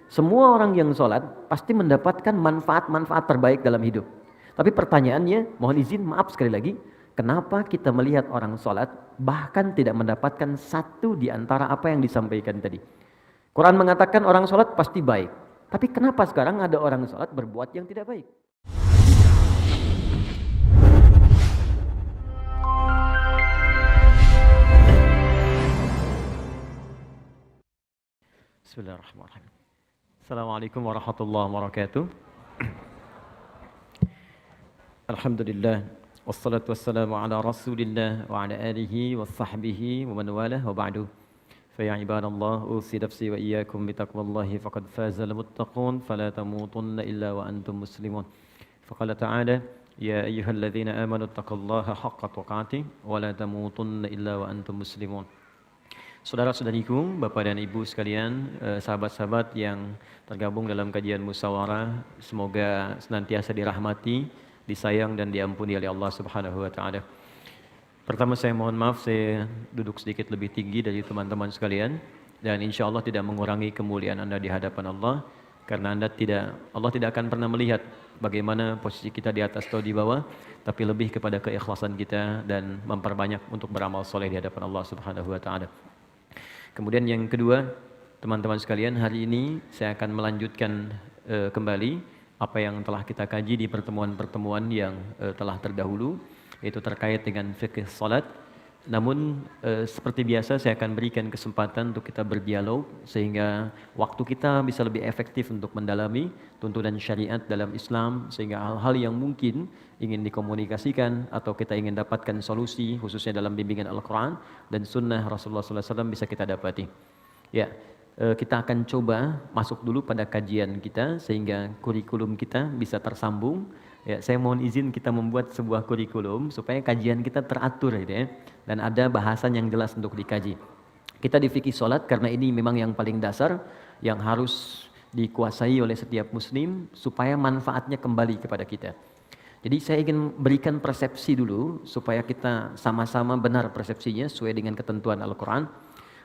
Semua orang yang sholat pasti mendapatkan manfaat-manfaat terbaik dalam hidup. Tapi pertanyaannya, mohon izin, maaf sekali lagi, kenapa kita melihat orang sholat bahkan tidak mendapatkan satu di antara apa yang disampaikan tadi? Quran mengatakan orang sholat pasti baik. Tapi kenapa sekarang ada orang sholat berbuat yang tidak baik? Bismillahirrahmanirrahim. Assalamualaikum warahmatullahi wabarakatuh. Alhamdulillah. Wassalatu wassalamu ala rasulillah wa ala alihi wa sahbihi wa man walah wa ba'du. Fa ya ibadallah, usi nafsi wa iyyakum bitaqwallahi faqad fazal muttaqun fala tamutunna illa wa antum muslimun. Faqala ta'ala ya ayyuhalladzina amanu taqullaha haqqa tuqatih wa la tamutunna illa wa antum muslimun. Saudara-saudariku, Bapak dan Ibu sekalian, sahabat-sahabat yang tergabung dalam kajian musyawarah, semoga senantiasa dirahmati, disayang dan diampuni oleh Allah Subhanahu wa taala. Pertama saya mohon maaf, saya duduk sedikit lebih tinggi dari teman-teman sekalian dan insya Allah tidak mengurangi kemuliaan Anda di hadapan Allah, karena Allah tidak akan pernah melihat bagaimana posisi kita di atas atau di bawah, tapi lebih kepada keikhlasan kita dan memperbanyak untuk beramal soleh di hadapan Allah Subhanahu wa taala. Kemudian yang kedua, teman-teman sekalian, hari ini saya akan melanjutkan kembali apa yang telah kita kaji di pertemuan-pertemuan yang telah terdahulu, yaitu terkait dengan fikih salat. Namun seperti biasa saya akan berikan kesempatan untuk kita berdialog sehingga waktu kita bisa lebih efektif untuk mendalami tuntunan syariat dalam Islam, sehingga hal-hal yang mungkin ingin dikomunikasikan atau kita ingin dapatkan solusi khususnya dalam bimbingan Al-Quran dan Sunnah Rasulullah SAW bisa kita dapati. Ya, kita akan coba masuk dulu pada kajian kita sehingga kurikulum kita bisa tersambung. Ya, saya mohon izin kita membuat sebuah kurikulum supaya kajian kita teratur gitu ya, dan ada bahasan yang jelas untuk dikaji. Kita di fikih salat karena ini memang yang paling dasar yang harus dikuasai oleh setiap muslim supaya manfaatnya kembali kepada kita. Jadi saya ingin berikan persepsi dulu supaya kita sama-sama benar persepsinya sesuai dengan ketentuan Al-Quran.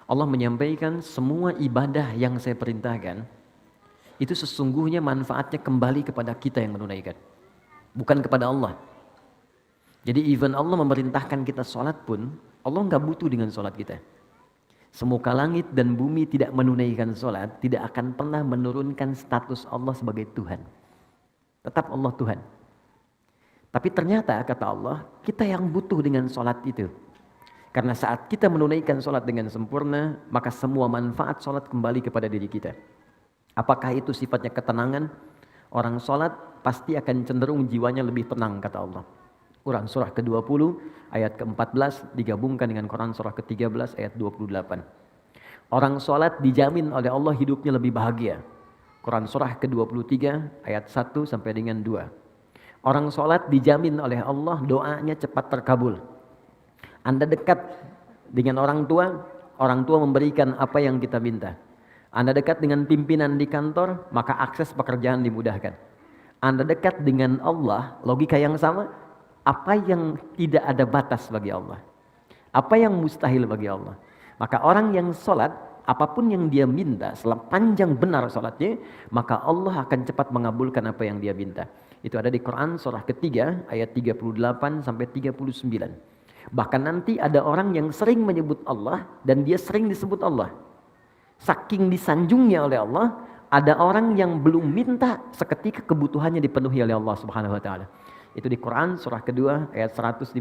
Allah menyampaikan semua ibadah yang saya perintahkan itu sesungguhnya manfaatnya kembali kepada kita yang menunaikan, bukan kepada Allah. Jadi even Allah memerintahkan kita sholat pun, Allah nggak butuh dengan sholat kita. Semuka langit dan bumi tidak menunaikan sholat, tidak akan pernah menurunkan status Allah sebagai Tuhan. Tetap Allah Tuhan. Tapi ternyata kata Allah, kita yang butuh dengan sholat itu. Karena saat kita menunaikan sholat dengan sempurna, maka semua manfaat sholat kembali kepada diri kita. Apakah itu sifatnya ketenangan? Orang sholat pasti akan cenderung jiwanya lebih tenang kata Allah. Quran surah ke-20 ayat ke-14 digabungkan dengan Quran surah ke-13 ayat 28. Orang sholat dijamin oleh Allah hidupnya lebih bahagia. Quran surah ke-23 ayat 1 sampai dengan 2. Orang sholat dijamin oleh Allah doanya cepat terkabul. Anda dekat dengan orang tua memberikan apa yang kita minta. Anda dekat dengan pimpinan di kantor, maka akses pekerjaan dimudahkan. Anda dekat dengan Allah, logika yang sama, apa yang tidak ada batas bagi Allah? Apa yang mustahil bagi Allah? Maka orang yang sholat, apapun yang dia minta, sepanjang benar sholatnya, maka Allah akan cepat mengabulkan apa yang dia minta. Itu ada di Quran surah ketiga ayat 38 sampai 39. Bahkan nanti ada orang yang sering menyebut Allah dan dia sering disebut Allah. Saking disanjungnya oleh Allah, ada orang yang belum minta seketika kebutuhannya dipenuhi oleh Allah Subhanahu wa taala. Itu di Quran surah kedua ayat 152.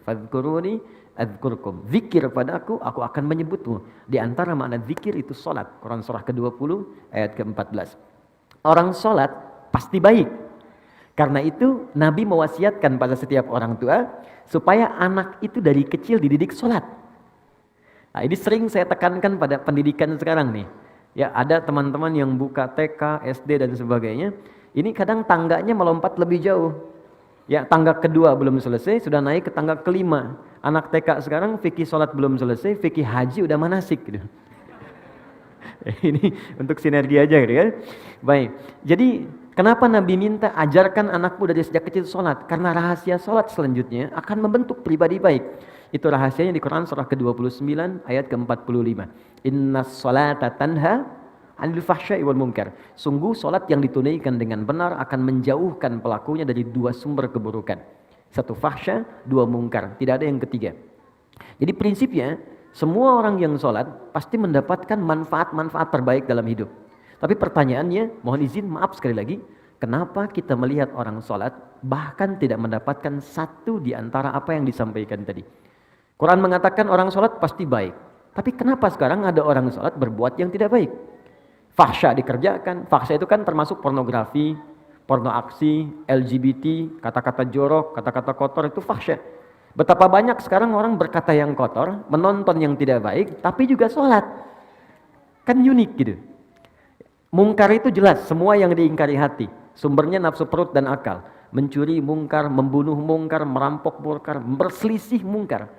Fadhkuruni adzkurkum. Zikir padaku, aku akan menyebutmu. Di antara makna zikir itu salat. Quran surah ke-20 ayat ke-14. Orang salat pasti baik. Karena itu Nabi mewasiatkan pada setiap orang tua supaya anak itu dari kecil dididik salat. Nah, ini sering saya tekankan pada pendidikan sekarang nih. Ya, ada teman-teman yang buka TK, SD dan sebagainya. Ini kadang tangganya melompat lebih jauh. Ya, tangga kedua belum selesai, sudah naik ke tangga kelima. Anak TK sekarang fikih salat belum selesai, fikih haji udah manasik gitu. Ini untuk sinergi aja gitu kan. Baik. Jadi kenapa Nabi minta ajarkan anakmu dari sejak kecil sholat? Karena rahasia sholat selanjutnya akan membentuk pribadi baik. Itu rahasianya di Quran surah ke-29 ayat ke-45. Innas sholata tanha 'anil fahsya'i wal munkar. Sungguh salat yang ditunaikan dengan benar akan menjauhkan pelakunya dari dua sumber keburukan. Satu fahsya, dua mungkar. Tidak ada yang ketiga. Jadi prinsipnya semua orang yang salat pasti mendapatkan manfaat-manfaat terbaik dalam hidup. Tapi pertanyaannya, mohon izin, maaf sekali lagi, kenapa kita melihat orang salat bahkan tidak mendapatkan satu di antara apa yang disampaikan tadi? Quran mengatakan orang salat pasti baik. Tapi kenapa sekarang ada orang salat berbuat yang tidak baik? Fahsya dikerjakan. Fahsya itu kan termasuk pornografi, porno aksi, LGBT, kata-kata jorok, kata-kata kotor, itu fahsya. Betapa banyak sekarang orang berkata yang kotor, menonton yang tidak baik, tapi juga sholat. Kan unik gitu. Mungkar itu jelas, semua yang diingkari hati. Sumbernya nafsu perut dan akal. Mencuri mungkar, membunuh mungkar, merampok mungkar, berselisih mungkar.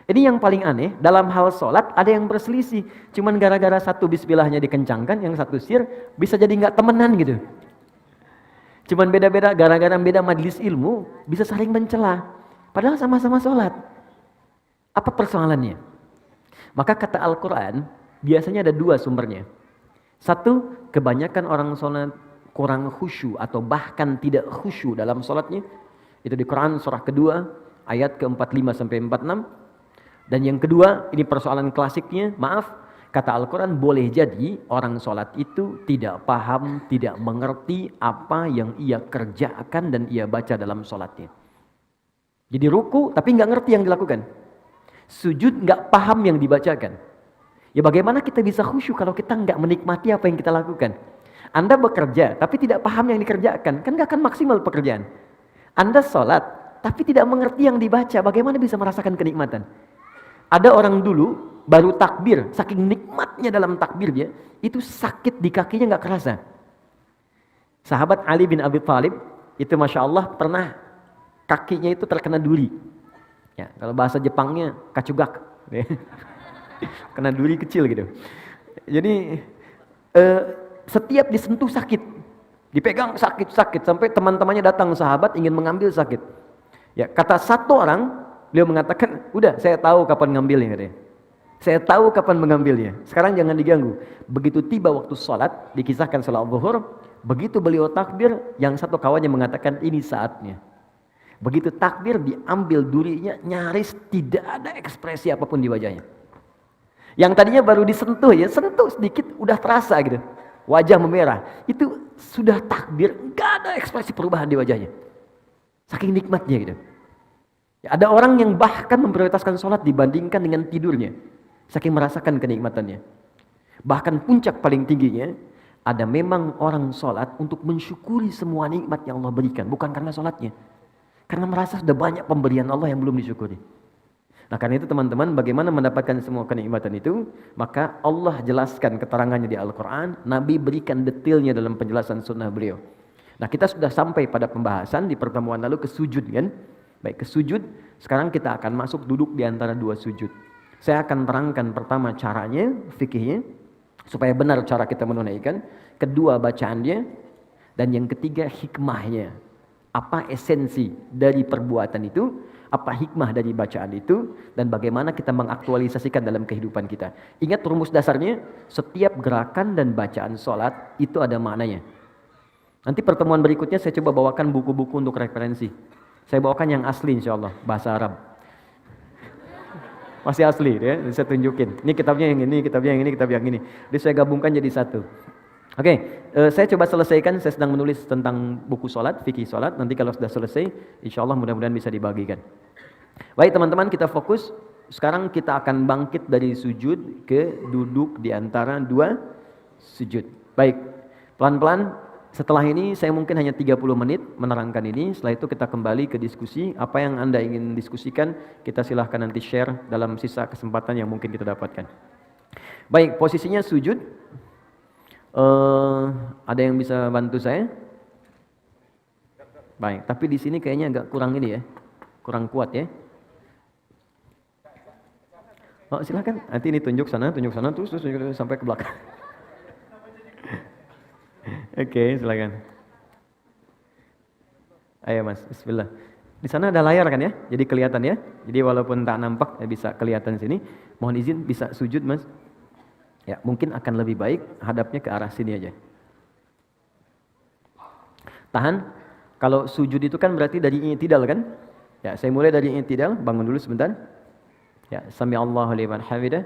Ini yang paling aneh, dalam hal sholat ada yang berselisih. Cuman gara-gara satu bismillahnya dikencangkan, yang satu sir, bisa jadi nggak temenan gitu. Cuman beda-beda, gara-gara beda majelis ilmu, bisa saling mencela. Padahal sama-sama sholat. Apa persoalannya? Maka kata Al-Quran, biasanya ada dua sumbernya. Satu, kebanyakan orang sholat kurang khusyuk atau bahkan tidak khusyuk dalam sholatnya. Itu di Quran surah kedua, ayat ke-45 sampai 46. Dan yang kedua, ini persoalan klasiknya, maaf, kata Al-Quran boleh jadi orang sholat itu tidak paham, tidak mengerti apa yang ia kerjakan dan ia baca dalam sholatnya. Jadi ruku tapi nggak ngerti yang dilakukan. Sujud nggak paham yang dibacakan. Ya bagaimana kita bisa khusyuk kalau kita nggak menikmati apa yang kita lakukan? Anda bekerja tapi tidak paham yang dikerjakan, kan nggak akan maksimal pekerjaan. Anda sholat tapi tidak mengerti yang dibaca, bagaimana bisa merasakan kenikmatan? Ada orang dulu baru takbir, saking nikmatnya dalam takbirnya, itu sakit di kakinya nggak kerasa. Sahabat Ali bin Abi Thalib itu masya Allah pernah kakinya itu terkena duri. Ya, kalau bahasa Jepangnya kacugak, kena duri kecil gitu. Jadi setiap disentuh sakit, dipegang sakit sampai teman-temannya datang sahabat ingin mengambil sakit. Ya, kata satu orang, beliau mengatakan, udah saya tahu kapan ngambilnya katanya. Saya tahu kapan mengambilnya. Sekarang jangan diganggu. Begitu tiba waktu sholat, dikisahkan sholat zuhur, begitu beliau takbir, yang satu kawannya mengatakan ini saatnya. Begitu takbir, diambil durinya, nyaris tidak ada ekspresi apapun di wajahnya. Yang tadinya baru disentuh ya, sentuh sedikit udah terasa gitu. Wajah memerah. Itu sudah takbir, nggak ada ekspresi perubahan di wajahnya. Saking nikmatnya gitu. Ada orang yang bahkan memprioritaskan sholat dibandingkan dengan tidurnya. Saking merasakan kenikmatannya. Bahkan puncak paling tingginya, ada memang orang sholat untuk mensyukuri semua nikmat yang Allah berikan. Bukan karena sholatnya. Karena merasa sudah banyak pemberian Allah yang belum disyukuri. Nah karena itu teman-teman, bagaimana mendapatkan semua kenikmatan itu? Maka Allah jelaskan keterangannya di Al-Quran. Nabi berikan detailnya dalam penjelasan sunnah beliau. Nah kita sudah sampai pada pembahasan di pertemuan lalu ke sujud kan? Baik, ke sujud, sekarang kita akan masuk duduk di antara dua sujud. Saya akan terangkan pertama caranya, fikihnya, supaya benar cara kita menunaikan. Kedua bacaannya, dan yang ketiga hikmahnya. Apa esensi dari perbuatan itu, apa hikmah dari bacaan itu, dan bagaimana kita mengaktualisasikan dalam kehidupan kita. Ingat rumus dasarnya, setiap gerakan dan bacaan sholat itu ada maknanya. Nanti pertemuan berikutnya saya coba bawakan buku-buku untuk referensi. Saya bawakan yang asli insya Allah, bahasa Arab. Masih asli ya, saya tunjukin. Ini kitabnya yang ini, kitabnya yang ini, kitab yang ini. Jadi saya gabungkan jadi satu. Oke, saya coba selesaikan, saya sedang menulis tentang buku sholat, fikih sholat. Nanti kalau sudah selesai, insya Allah mudah-mudahan bisa dibagikan. Baik teman-teman, kita fokus. Sekarang kita akan bangkit dari sujud ke duduk di antara dua sujud. Baik, pelan-pelan. Setelah ini saya mungkin hanya 30 menit menerangkan ini. Setelah itu kita kembali ke diskusi. Apa yang Anda ingin diskusikan, kita silahkan nanti share dalam sisa kesempatan yang mungkin kita dapatkan. Baik, posisinya sujud. Ada yang bisa bantu saya? Baik, tapi di sini kayaknya agak kurang ini ya. Kurang kuat ya. Oh, silakan. Nanti ini tunjuk sana, terus tunjuk sampai ke belakang. Oke, silakan. Ayo Mas, bismillah. Di sana ada layar kan ya? Jadi kelihatan ya. Jadi walaupun tak nampak ya bisa kelihatan sini. Mohon izin bisa sujud Mas. Ya, mungkin akan lebih baik hadapnya ke arah sini aja. Tahan. Kalau sujud itu kan berarti dari i'tidal kan? Ya, saya mulai dari i'tidal, bangun dulu sebentar. Ya, sami Allahu liman hamidah.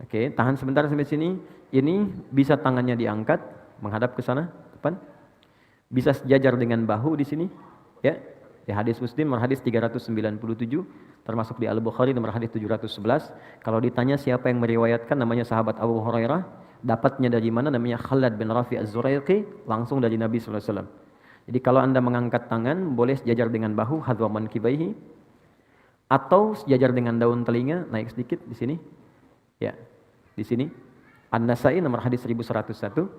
Oke, tahan sebentar sampai sini. Ini bisa tangannya diangkat menghadap ke sana, depan. Bisa sejajar dengan bahu di sini, ya. Di hadis Muslim nomor hadis 397, termasuk di Al-Bukhari nomor hadis 711. Kalau ditanya siapa yang meriwayatkan, namanya sahabat Abu Hurairah. Dapatnya dari mana? Namanya Khalad bin Rafi Az-Zuraiqi, langsung dari Nabi sallallahu alaihi wasallam. Jadi kalau Anda mengangkat tangan, boleh sejajar dengan bahu, hadwa mankibaihi, atau sejajar dengan daun telinga, naik sedikit di sini. Ya, di sini. An-Nasai nomor hadis 1101.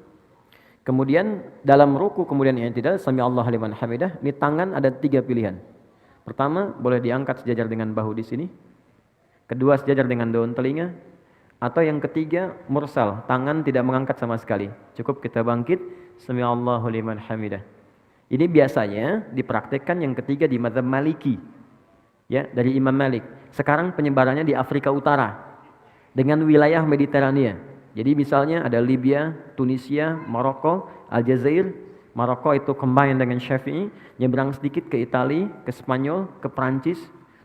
Kemudian dalam ruku kemudian i'tidal, sami Allahu liman hamidah, ini tangan ada 3 pilihan. Pertama, boleh diangkat sejajar dengan bahu di sini. Kedua, sejajar dengan daun telinga. Atau yang ketiga, mursal, tangan tidak mengangkat sama sekali. Cukup kita bangkit, sami Allahu liman hamidah. Ini biasanya dipraktekkan yang ketiga di mazhab Maliki. Ya, dari Imam Malik. Sekarang penyebarannya di Afrika Utara dengan wilayah Mediterania. Jadi misalnya ada Libya, Tunisia, Maroko, Aljazair. Maroko itu combine dengan Syafi'i, nyebrang sedikit ke Italia, ke Spanyol, ke Prancis,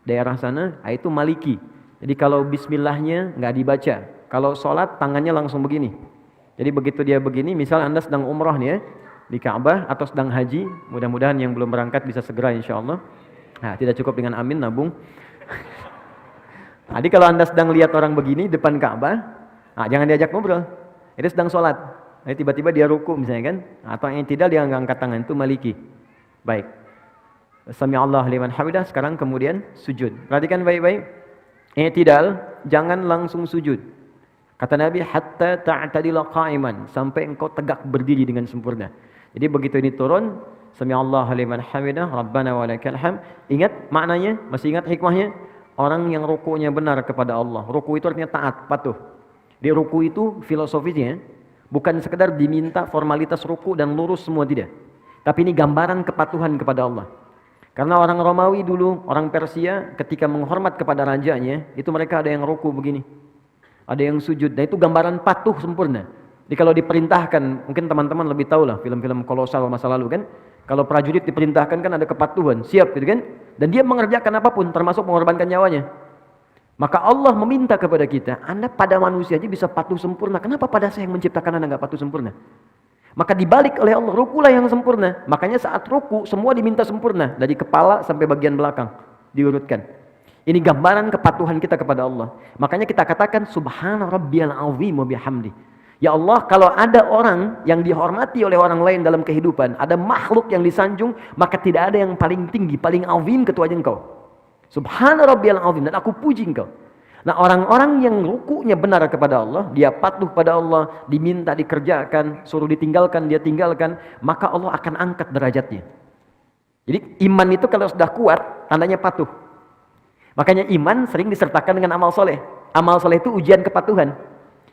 daerah sana, itu Maliki. Jadi kalau bismillahnya nggak dibaca, kalau sholat tangannya langsung begini. Jadi begitu dia begini, misal Anda sedang umrah nih ya, di Ka'bah atau sedang haji, mudah-mudahan yang belum berangkat bisa segera insya Allah. Nah, tidak cukup dengan amin, nabung. Jadi kalau Anda sedang lihat orang begini depan Ka'bah, jangan diajak ngobrol. Itu sedang sholat. Tiba-tiba dia ruku misalnya kan, atau yang tidak dia angkat tangan, itu Maliki. Baik. Sami Allah liman hamidah. Sekarang kemudian sujud. Perhatikan baik-baik. I'tidal, jangan langsung sujud. Kata Nabi, hatta ta'tadila qa'iman, sampai engkau tegak berdiri dengan sempurna. Jadi begitu ini turun, sami Allah liman hamidah, rabbana walakal hamd. Ingat maknanya? Masih ingat hikmahnya? Orang yang rukunya benar kepada Allah. Ruku itu artinya taat, patuh. Di ruku itu filosofisnya bukan sekedar diminta formalitas ruku dan lurus semua, tidak. Tapi ini gambaran kepatuhan kepada Allah. Karena orang Romawi dulu, orang Persia ketika menghormat kepada rajanya, itu mereka ada yang ruku begini. Ada yang sujud. Dan itu gambaran patuh sempurna. Jadi kalau diperintahkan, mungkin teman-teman lebih tahu lah film-film kolosal masa lalu kan. Kalau prajurit diperintahkan kan ada kepatuhan, siap gitu kan. Dan dia mengerjakan apapun termasuk mengorbankan nyawanya. Maka Allah meminta kepada kita, Anda pada manusia aja bisa patuh sempurna. Kenapa pada saya yang menciptakan Anda nggak patuh sempurna? Maka dibalik oleh Allah, rukulah yang sempurna. Makanya saat ruku semua diminta sempurna. Dari kepala sampai bagian belakang. Diurutkan. Ini gambaran kepatuhan kita kepada Allah. Makanya kita katakan, Subhana rabbiyal azim wa bihamdi. Ya Allah, kalau ada orang yang dihormati oleh orang lain dalam kehidupan, ada makhluk yang disanjung, maka tidak ada yang paling tinggi, paling azim kecuali Engkau. Subhana rabbiyal azim, dan aku puji Engkau. Nah, orang-orang yang rukunya benar kepada Allah, dia patuh pada Allah, diminta dikerjakan, suruh ditinggalkan dia tinggalkan, maka Allah akan angkat derajatnya. Jadi iman itu kalau sudah kuat, tandanya patuh. Makanya iman sering disertakan dengan amal soleh. Amal soleh itu ujian kepatuhan.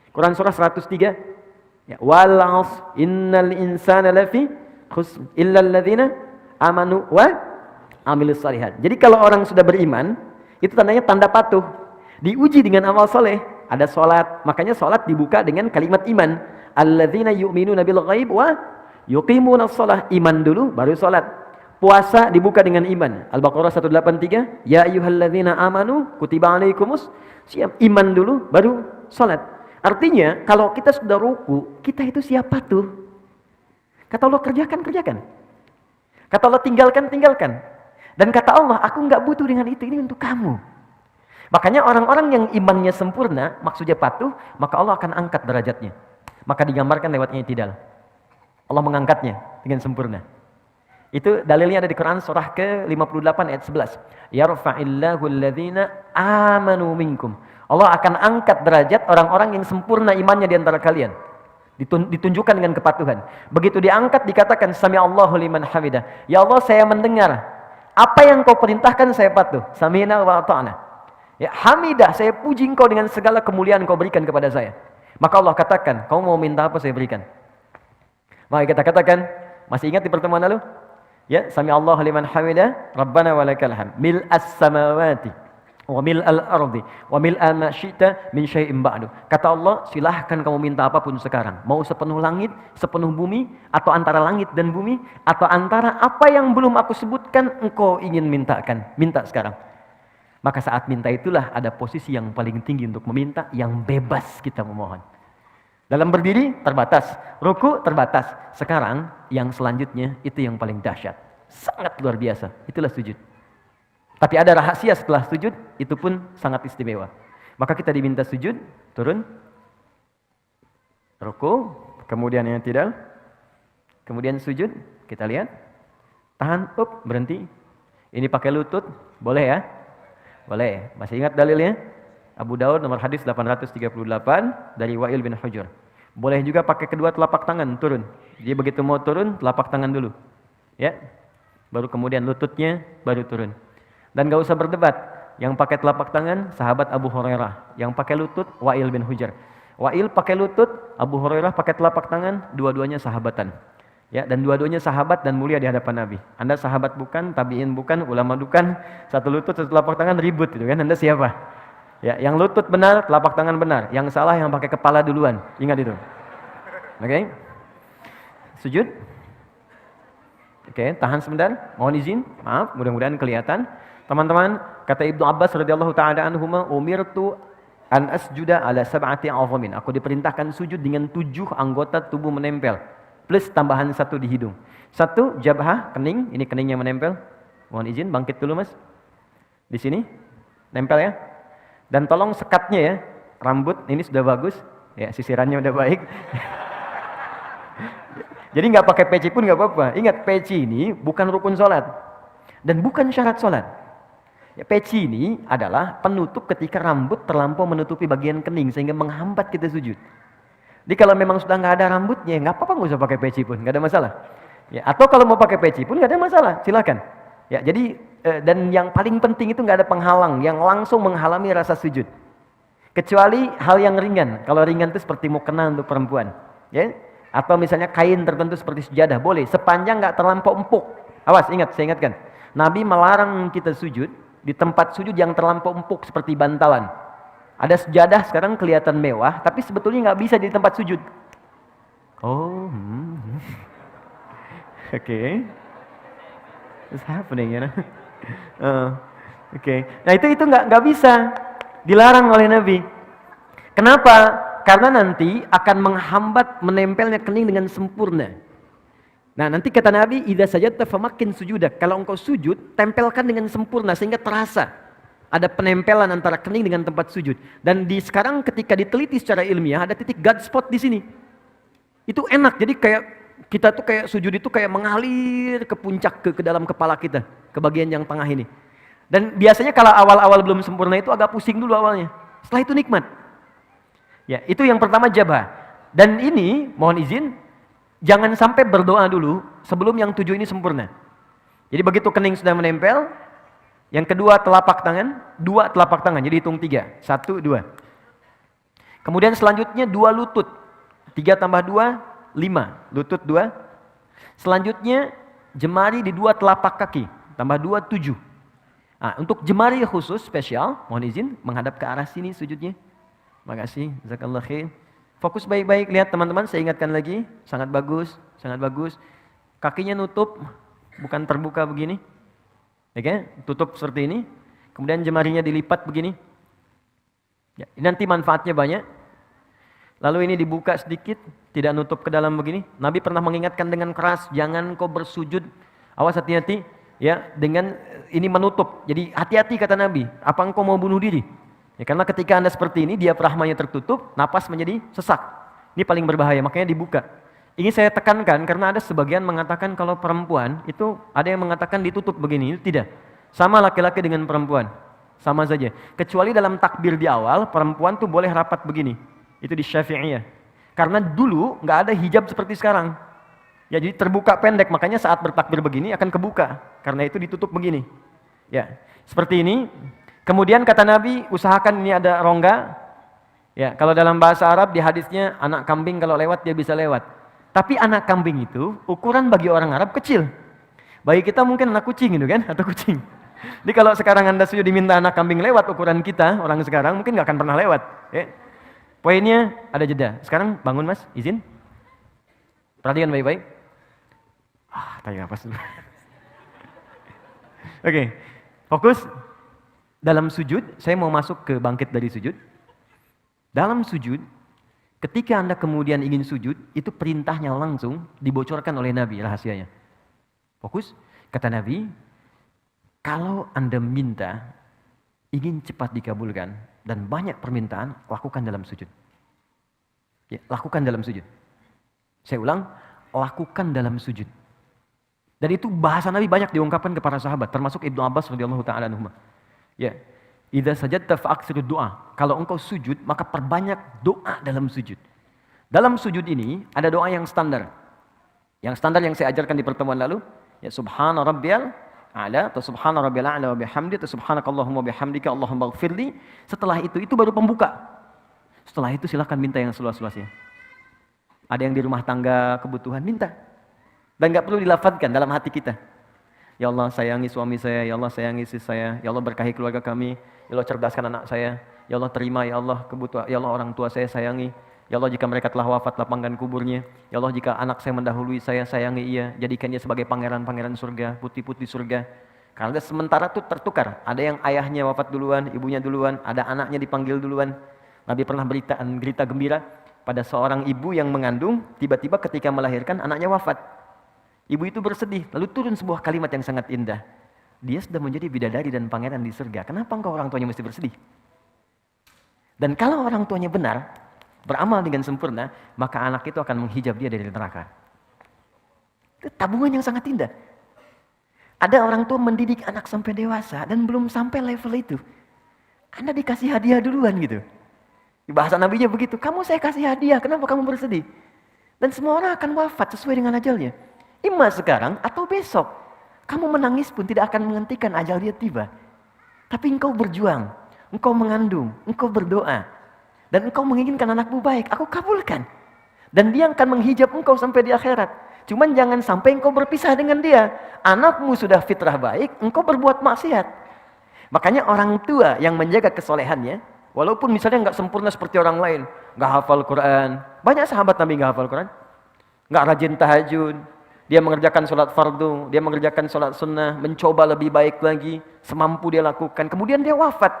Quran surah 103. Ya, wal 'asr innal insana lafi khusr illa alladzina amanu wa amilus shalihat. Jadi kalau orang sudah beriman, itu tandanya tanda patuh. Diuji dengan amal soleh. Ada sholat, makanya sholat dibuka dengan kalimat iman. Alladzina yu'minuna bil ghaib wa yuqimunas shalah. Iman dulu baru sholat. Puasa dibuka dengan iman. Al-Baqarah 183. Ya ayyuhalladzina amanu kutiba alaikumus siap. Iman dulu baru sholat. Artinya kalau kita sudah ruku, kita itu siap patuh. Kata Allah kerjakan, kerjakan. Kata Allah tinggalkan, tinggalkan. Dan kata Allah, aku nggak butuh dengan itu, ini untuk kamu. Makanya orang-orang yang imannya sempurna, maksudnya patuh, maka Allah akan angkat derajatnya. Maka digambarkan lewat i'tidal. Allah mengangkatnya dengan sempurna. Itu dalilnya ada di Quran surah ke-58 ayat 11. Yarfa'illahu alladhina amanu minkum. Allah akan angkat derajat orang-orang yang sempurna imannya di antara kalian. Ditunjukkan dengan kepatuhan. Begitu diangkat dikatakan sami Allahu liman hamidah. Ya Allah, saya mendengar apa yang kau perintahkan, saya patuh. Sami'na wa ata'na. Ya hamidah, saya puji engkau dengan segala kemuliaan kau berikan kepada saya. Maka Allah katakan, kau mau minta apa saya berikan. Maka kita katakan, masih ingat di pertemuan lalu? Ya, sami Allahu liman hamidah, Rabbana walakal hamd. Mil'as samawati wa mil'al ardi wa mil'a ma syi'ta min syai'in ba'du. Kata Allah, silahkan kamu minta apapun sekarang. Mau sepenuh langit, sepenuh bumi, atau antara langit dan bumi, atau antara apa yang belum aku sebutkan engkau ingin mintakan. Minta sekarang. Maka saat minta itulah ada posisi yang paling tinggi untuk meminta, yang bebas kita memohon. Dalam berdiri terbatas, ruku terbatas. Sekarang yang selanjutnya itu yang paling dahsyat. Sangat luar biasa. Itulah sujud. Tapi ada rahasia setelah sujud, itu pun sangat istimewa. Maka kita diminta sujud, turun, ruku, kemudian yang tidak, kemudian sujud, kita lihat, tahan, berhenti. Ini pakai lutut, boleh ya? Boleh. Masih ingat dalilnya? Abu Daud nomor hadis 838 dari Wa'il bin Hujur. Boleh juga pakai kedua telapak tangan, turun. Jadi begitu mau turun, telapak tangan dulu. Ya. Baru kemudian lututnya, baru turun. Dan gak usah berdebat. Yang pakai telapak tangan, sahabat Abu Hurairah. Yang pakai lutut, Wa'il bin Hujr. Wa'il pakai lutut, Abu Hurairah pakai telapak tangan, dua-duanya sahabatan. Ya, dan dua-duanya sahabat dan mulia di hadapan Nabi. Anda sahabat bukan, tabi'in bukan, ulama bukan, satu lutut, satu telapak tangan ribut gitu kan. Anda siapa? Ya, yang lutut benar, telapak tangan benar. Yang salah yang pakai kepala duluan. Ingat itu. Oke? Sujud. Oke, tahan sebentar. Mohon izin. Maaf, mudah-mudahan kelihatan. Teman-teman, kata Ibnu Abbas radhiyallahu taala anhuma, umirtu an asjuda ala sab'ati azamin. Aku diperintahkan sujud dengan 7 anggota tubuh menempel, plus tambahan 1 di hidung. 1 jabhah, kening, ini keningnya menempel. Mohon izin bangkit dulu Mas. Di sini nempel ya. Dan tolong sekatnya ya. Rambut ini sudah bagus, ya sisirannya udah baik. Jadi nggak pakai peci pun nggak apa-apa. Ingat, peci ini bukan rukun sholat dan bukan syarat sholat. Ya, peci ini adalah penutup ketika rambut terlampau menutupi bagian kening sehingga menghambat kita sujud. Jadi kalau memang sudah nggak ada rambutnya, nggak apa-apa, nggak usah pakai peci pun, nggak ada masalah. Ya, atau kalau mau pakai peci pun nggak ada masalah, silakan. Ya, jadi dan yang paling penting itu nggak ada penghalang yang langsung menghalangi rasa sujud. Kecuali hal yang ringan. Kalau ringan itu seperti mukena untuk perempuan, ya. Atau misalnya kain tertentu seperti sejadah, boleh sepanjang nggak terlampau empuk. Awas, ingat, saya ingatkan. Nabi melarang kita sujud di tempat sujud yang terlampau empuk seperti bantalan. Ada sejadah sekarang kelihatan mewah, tapi sebetulnya nggak bisa di tempat sujud. Oh, okay. What's happening, you know? Okay. Nah itu nggak bisa, dilarang oleh Nabi. Kenapa? Karena nanti akan menghambat menempelnya kening dengan sempurna. Nah nanti kata Nabi, idza sajadta famakin sujudak. Kalau engkau sujud, tempelkan dengan sempurna sehingga terasa ada penempelan antara kening dengan tempat sujud. Dan sekarang ketika diteliti secara ilmiah ada titik God spot di sini. Itu enak. Jadi kayak kita tuh kayak sujud itu kayak mengalir ke puncak ke dalam kepala kita, ke bagian yang tengah ini. Dan biasanya kalau awal-awal belum sempurna itu agak pusing dulu awalnya. Setelah itu nikmat. Ya, itu yang pertama jabah. Dan ini mohon izin, jangan sampai berdoa dulu sebelum yang 7 ini sempurna. Jadi begitu kening sudah menempel, yang kedua telapak tangan, 2 telapak tangan, jadi hitung 3, 1, 2. Kemudian selanjutnya 2 lutut, 3 tambah 2, 5, lutut 2. Selanjutnya jemari di 2 telapak kaki, tambah 2, 7. Nah, untuk jemari khusus spesial, mohon izin menghadap ke arah sini sujudnya. Makasih, jazakallah khair. Fokus baik-baik, lihat teman-teman, saya ingatkan lagi, sangat bagus, sangat bagus. Kakinya nutup, bukan terbuka begini. Oke, tutup seperti ini. Kemudian jemarinya dilipat begini. Ya, nanti manfaatnya banyak. Lalu ini dibuka sedikit, tidak nutup ke dalam begini. Nabi pernah mengingatkan dengan keras, jangan kau bersujud, awas hati-hati, ya, dengan ini menutup. Jadi hati-hati kata Nabi, apa engkau mau bunuh diri? Ya, karena ketika Anda seperti ini, diafragmanya tertutup, napas menjadi sesak. Ini paling berbahaya, makanya dibuka. Ini saya tekankan karena ada sebagian mengatakan kalau perempuan itu ada yang mengatakan ditutup begini, itu tidak. Sama laki-laki dengan perempuan, sama saja. Kecuali dalam takbir di awal, perempuan tuh boleh rapat begini. Itu di Syafi'iyah. Karena dulu nggak ada hijab seperti sekarang. Ya, jadi terbuka pendek, makanya saat bertakbir begini akan kebuka. Karena itu ditutup begini. Ya, seperti ini. Kemudian kata Nabi, usahakan ini ada rongga. Ya, kalau dalam bahasa Arab di hadisnya anak kambing kalau lewat dia bisa lewat. Tapi anak kambing itu ukuran bagi orang Arab kecil. Bagi kita mungkin anak kucing gitu kan, atau kucing. Jadi kalau sekarang Anda sujud diminta anak kambing lewat ukuran kita, orang sekarang mungkin nggak akan pernah lewat. Ya. Poinnya ada jeda. Sekarang bangun mas, izin. Perhatikan baik-baik. Tarik nafas dulu. Oke, fokus. Dalam sujud, saya mau masuk ke bangkit dari sujud. Dalam sujud, ketika Anda kemudian ingin sujud, itu perintahnya langsung dibocorkan oleh Nabi rahasianya. Fokus, kata Nabi, kalau Anda minta, ingin cepat dikabulkan, dan banyak permintaan, lakukan dalam sujud. Ya, lakukan dalam sujud. Saya ulang, lakukan dalam sujud. Dan itu bahasa Nabi banyak diungkapkan kepada sahabat, termasuk Ibnu Abbas radhiyallahu ta'ala anhuma. Ya, idza sajadta fa'aksiru doa. Kalau engkau sujud, maka perbanyak doa dalam sujud. Dalam sujud ini ada doa yang standar. Yang standar yang saya ajarkan di pertemuan lalu, ya subhana rabbiyal a'la atau subhana rabbiyal a'la wa bihamdi atau subhanakallahumma bihamdika Allahumma ighfirli. Setelah itu baru pembuka. Setelah itu silakan minta yang seluas-luasnya. Ada yang di rumah tangga kebutuhan, minta. Dan enggak perlu dilafadzkan dalam hati kita. Ya Allah sayangi suami saya, ya Allah sayangi istri saya, ya Allah berkahi keluarga kami, ya Allah cerdaskan anak saya, ya Allah terima ya Allah kebutuhan, ya Allah orang tua saya sayangi, ya Allah jika mereka telah wafat lapangkan kuburnya, ya Allah jika anak saya mendahului saya sayangi ia, jadikan dia sebagai pangeran-pangeran surga, putih-putih surga. Karena sementara itu tertukar, ada yang ayahnya wafat duluan, ibunya duluan, ada anaknya dipanggil duluan. Nabi pernah berita gembira pada seorang ibu yang mengandung, tiba-tiba ketika melahirkan anaknya wafat. Ibu itu bersedih, lalu turun sebuah kalimat yang sangat indah. Dia sudah menjadi bidadari dan pangeran di surga. Kenapa engkau orang tuanya mesti bersedih? Dan kalau orang tuanya benar, beramal dengan sempurna, maka anak itu akan menghijab dia dari neraka. Itu tabungan yang sangat indah. Ada orang tua mendidik anak sampai dewasa dan belum sampai level itu. Anda dikasih hadiah duluan gitu. Di bahasa Nabinya begitu, kamu saya kasih hadiah, kenapa kamu bersedih? Dan semua orang akan wafat sesuai dengan ajalnya. Ima sekarang atau besok. Kamu menangis pun tidak akan menghentikan ajal dia tiba. Tapi engkau berjuang, engkau mengandung, engkau berdoa. Dan engkau menginginkan anakmu baik, aku kabulkan. Dan dia akan menghijab engkau sampai di akhirat. Cuman jangan sampai engkau berpisah dengan dia. Anakmu sudah fitrah baik, engkau berbuat maksiat. Makanya orang tua yang menjaga kesolehannya, walaupun misalnya nggak sempurna seperti orang lain, nggak hafal Quran. Banyak sahabat Nabi nggak hafal Quran. Nggak rajin tahajud. Dia mengerjakan sholat fardu, dia mengerjakan sholat sunnah, mencoba lebih baik lagi, semampu dia lakukan. Kemudian dia wafat.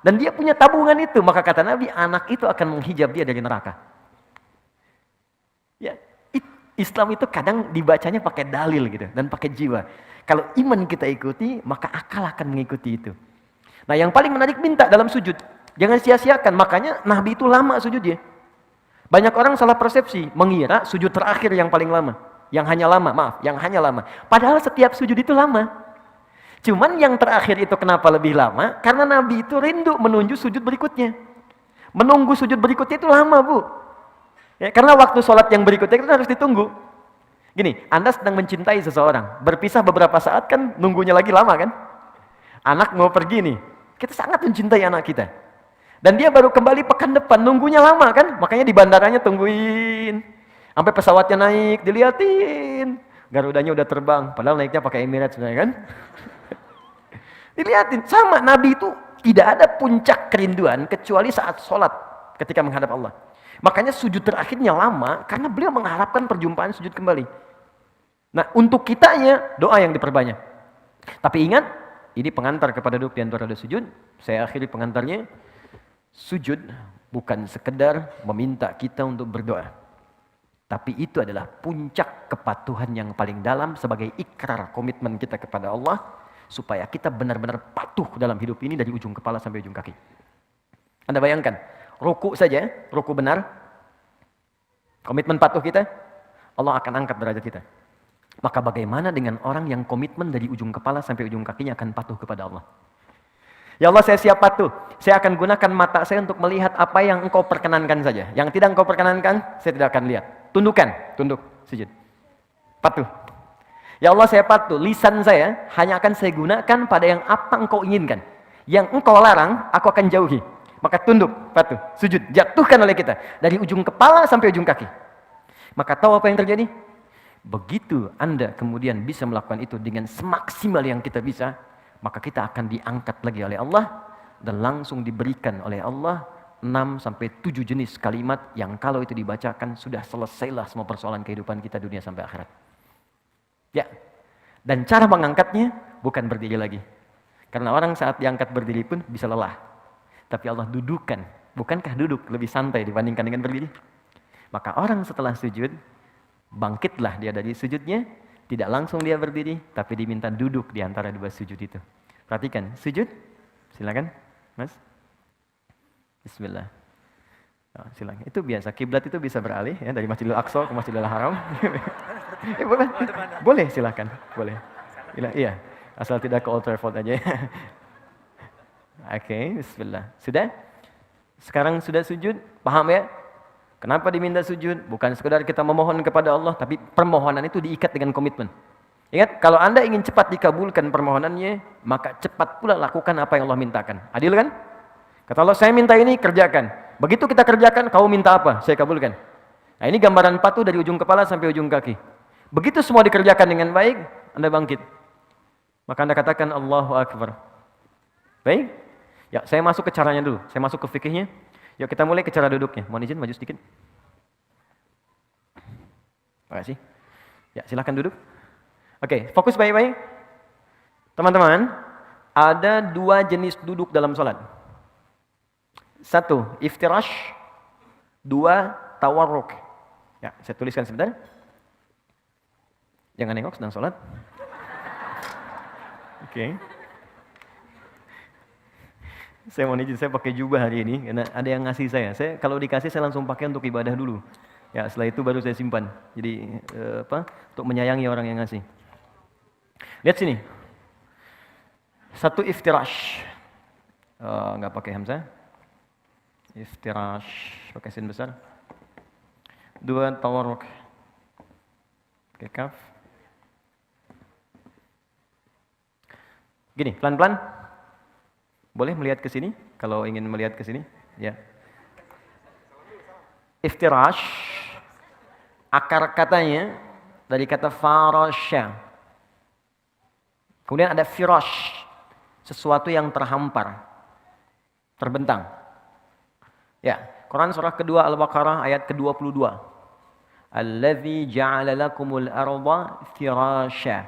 Dan dia punya tabungan itu. Maka kata Nabi, anak itu akan menghijab dia dari neraka. Ya, Islam itu kadang dibacanya pakai dalil gitu dan pakai jiwa. Kalau iman kita ikuti, maka akal akan mengikuti itu. Nah yang paling menarik minta dalam sujud. Jangan sia-siakan. Makanya Nabi itu lama sujudnya. Banyak orang salah persepsi, mengira sujud terakhir yang paling lama. Yang hanya lama. Padahal setiap sujud itu lama. Cuman yang terakhir itu kenapa lebih lama? Karena Nabi itu rindu menuju sujud berikutnya. Menunggu sujud berikutnya itu lama, Bu. Ya, karena waktu sholat yang berikutnya itu harus ditunggu. Gini, Anda sedang mencintai seseorang. Berpisah beberapa saat kan nunggunya lagi lama kan? Anak mau pergi nih. Kita sangat mencintai anak kita. Dan dia baru kembali pekan depan, nunggunya lama kan? Makanya di bandaranya tungguin. Sampai pesawatnya naik, diliatin. Garudanya udah terbang, padahal naiknya pakai Emirates sebenarnya kan. Diliatin, sama Nabi itu tidak ada puncak kerinduan kecuali saat sholat ketika menghadap Allah. Makanya sujud terakhirnya lama karena beliau mengharapkan perjumpaan sujud kembali. Nah untuk kitanya doa yang diperbanyak. Tapi ingat, ini pengantar kepada duduk di antara sujud. Saya akhiri pengantarnya. Sujud bukan sekedar meminta kita untuk berdoa. Tapi itu adalah puncak kepatuhan yang paling dalam sebagai ikrar komitmen kita kepada Allah supaya kita benar-benar patuh dalam hidup ini dari ujung kepala sampai ujung kaki. Anda bayangkan, ruku saja, ruku benar, komitmen patuh kita, Allah akan angkat derajat kita. Maka bagaimana dengan orang yang komitmen dari ujung kepala sampai ujung kakinya akan patuh kepada Allah? Ya Allah saya siap patuh, saya akan gunakan mata saya untuk melihat apa yang engkau perkenankan saja. Yang tidak engkau perkenankan, saya tidak akan lihat. Tunduk, sujud. Patuh. Ya Allah saya patuh, lisan saya hanya akan saya gunakan pada yang apa engkau inginkan. Yang engkau larang, aku akan jauhi. Maka tunduk, patuh, sujud, jatuhkan oleh kita. Dari ujung kepala sampai ujung kaki. Maka tahu apa yang terjadi? Begitu Anda kemudian bisa melakukan itu dengan semaksimal yang kita bisa, maka kita akan diangkat lagi oleh Allah dan langsung diberikan oleh Allah 6-7 jenis kalimat yang kalau itu dibacakan sudah selesailah semua persoalan kehidupan kita dunia sampai akhirat. Ya. Dan cara mengangkatnya bukan berdiri lagi. Karena orang saat diangkat berdiri pun bisa lelah. Tapi Allah dudukkan. Bukankah duduk lebih santai dibandingkan dengan berdiri? Maka orang setelah sujud, bangkitlah dia dari sujudnya, tidak langsung dia berdiri, tapi diminta duduk di antara dua sujud itu. Perhatikan, sujud, silakan, Mas. Bismillah. Oh, silakan. Itu biasa, kiblat itu bisa beralih ya dari Masjidil Aqsa ke Masjidil Haram. Boleh, boleh silakan, boleh. Iya, asal tidak ke Old Trafford aja. Oke, Bismillah. Sudah? Sekarang sudah sujud, paham ya? Kenapa diminta sujud? Bukan sekedar kita memohon kepada Allah, tapi permohonan itu diikat dengan komitmen. Ingat, kalau Anda ingin cepat dikabulkan permohonannya, maka cepat pula lakukan apa yang Allah mintakan. Adil kan? Kata Allah, saya minta ini, kerjakan. Begitu kita kerjakan, kamu minta apa? Saya kabulkan. Nah, ini gambaran patuh dari ujung kepala sampai ujung kaki. Begitu semua dikerjakan dengan baik, Anda bangkit. Maka Anda katakan, Allahu Akbar. Baik? Ya, saya masuk ke caranya dulu. Saya masuk ke fikihnya. Yuk kita mulai ke cara duduknya. Mohon izin maju sedikit. Terima kasih. Ya, silahkan duduk. Oke, fokus baik-baik. Teman-teman, ada dua jenis duduk dalam sholat. Satu, iftirash. Dua, tawarruk. Ya, saya tuliskan sebentar. Jangan nengok sedang sholat. Oke. Saya mau izin, saya pakai jubah hari ini karena ada yang ngasih saya. Saya kalau dikasih saya langsung pakai untuk ibadah dulu. Ya, setelah itu baru saya simpan. Jadi untuk menyayangi orang yang ngasih. Lihat sini. Satu iftirash. Enggak pakai hamzah. Iftirash pakai sin besar. Dua, tawarruk. Pakai kaf. Gini, pelan-pelan. Boleh melihat ke sini kalau ingin melihat ke sini, ya. Iftirash akar katanya dari kata farasya. Kemudian ada firash, sesuatu yang terhampar, terbentang. Ya, Quran surah kedua Al-Baqarah ayat ke-22. Allazi ja'ala lakumul arda firasya.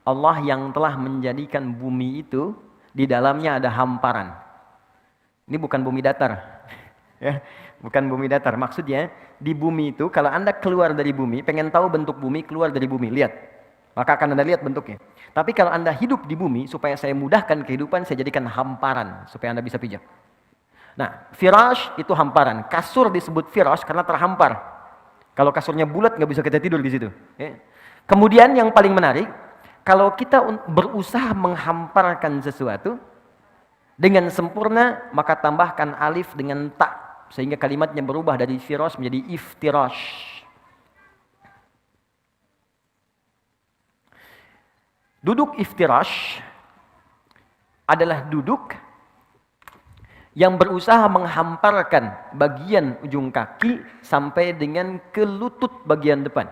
Allah yang telah menjadikan bumi itu di dalamnya ada hamparan. Ini bukan bumi datar. Ya, bukan bumi datar. Maksudnya, di bumi itu, kalau Anda keluar dari bumi, pengen tahu bentuk bumi, keluar dari bumi, lihat. Maka akan Anda lihat bentuknya. Tapi kalau Anda hidup di bumi, supaya saya mudahkan kehidupan, saya jadikan hamparan, supaya Anda bisa pijak. Nah, firash itu hamparan. Kasur disebut firash karena terhampar. Kalau kasurnya bulat, nggak bisa kita tidur di situ. Ya. Kemudian yang paling menarik, kalau kita berusaha menghamparkan sesuatu dengan sempurna, maka tambahkan alif dengan ta, sehingga kalimatnya berubah dari firash menjadi iftirash. Duduk iftirash adalah duduk yang berusaha menghamparkan bagian ujung kaki sampai dengan ke lutut bagian depan.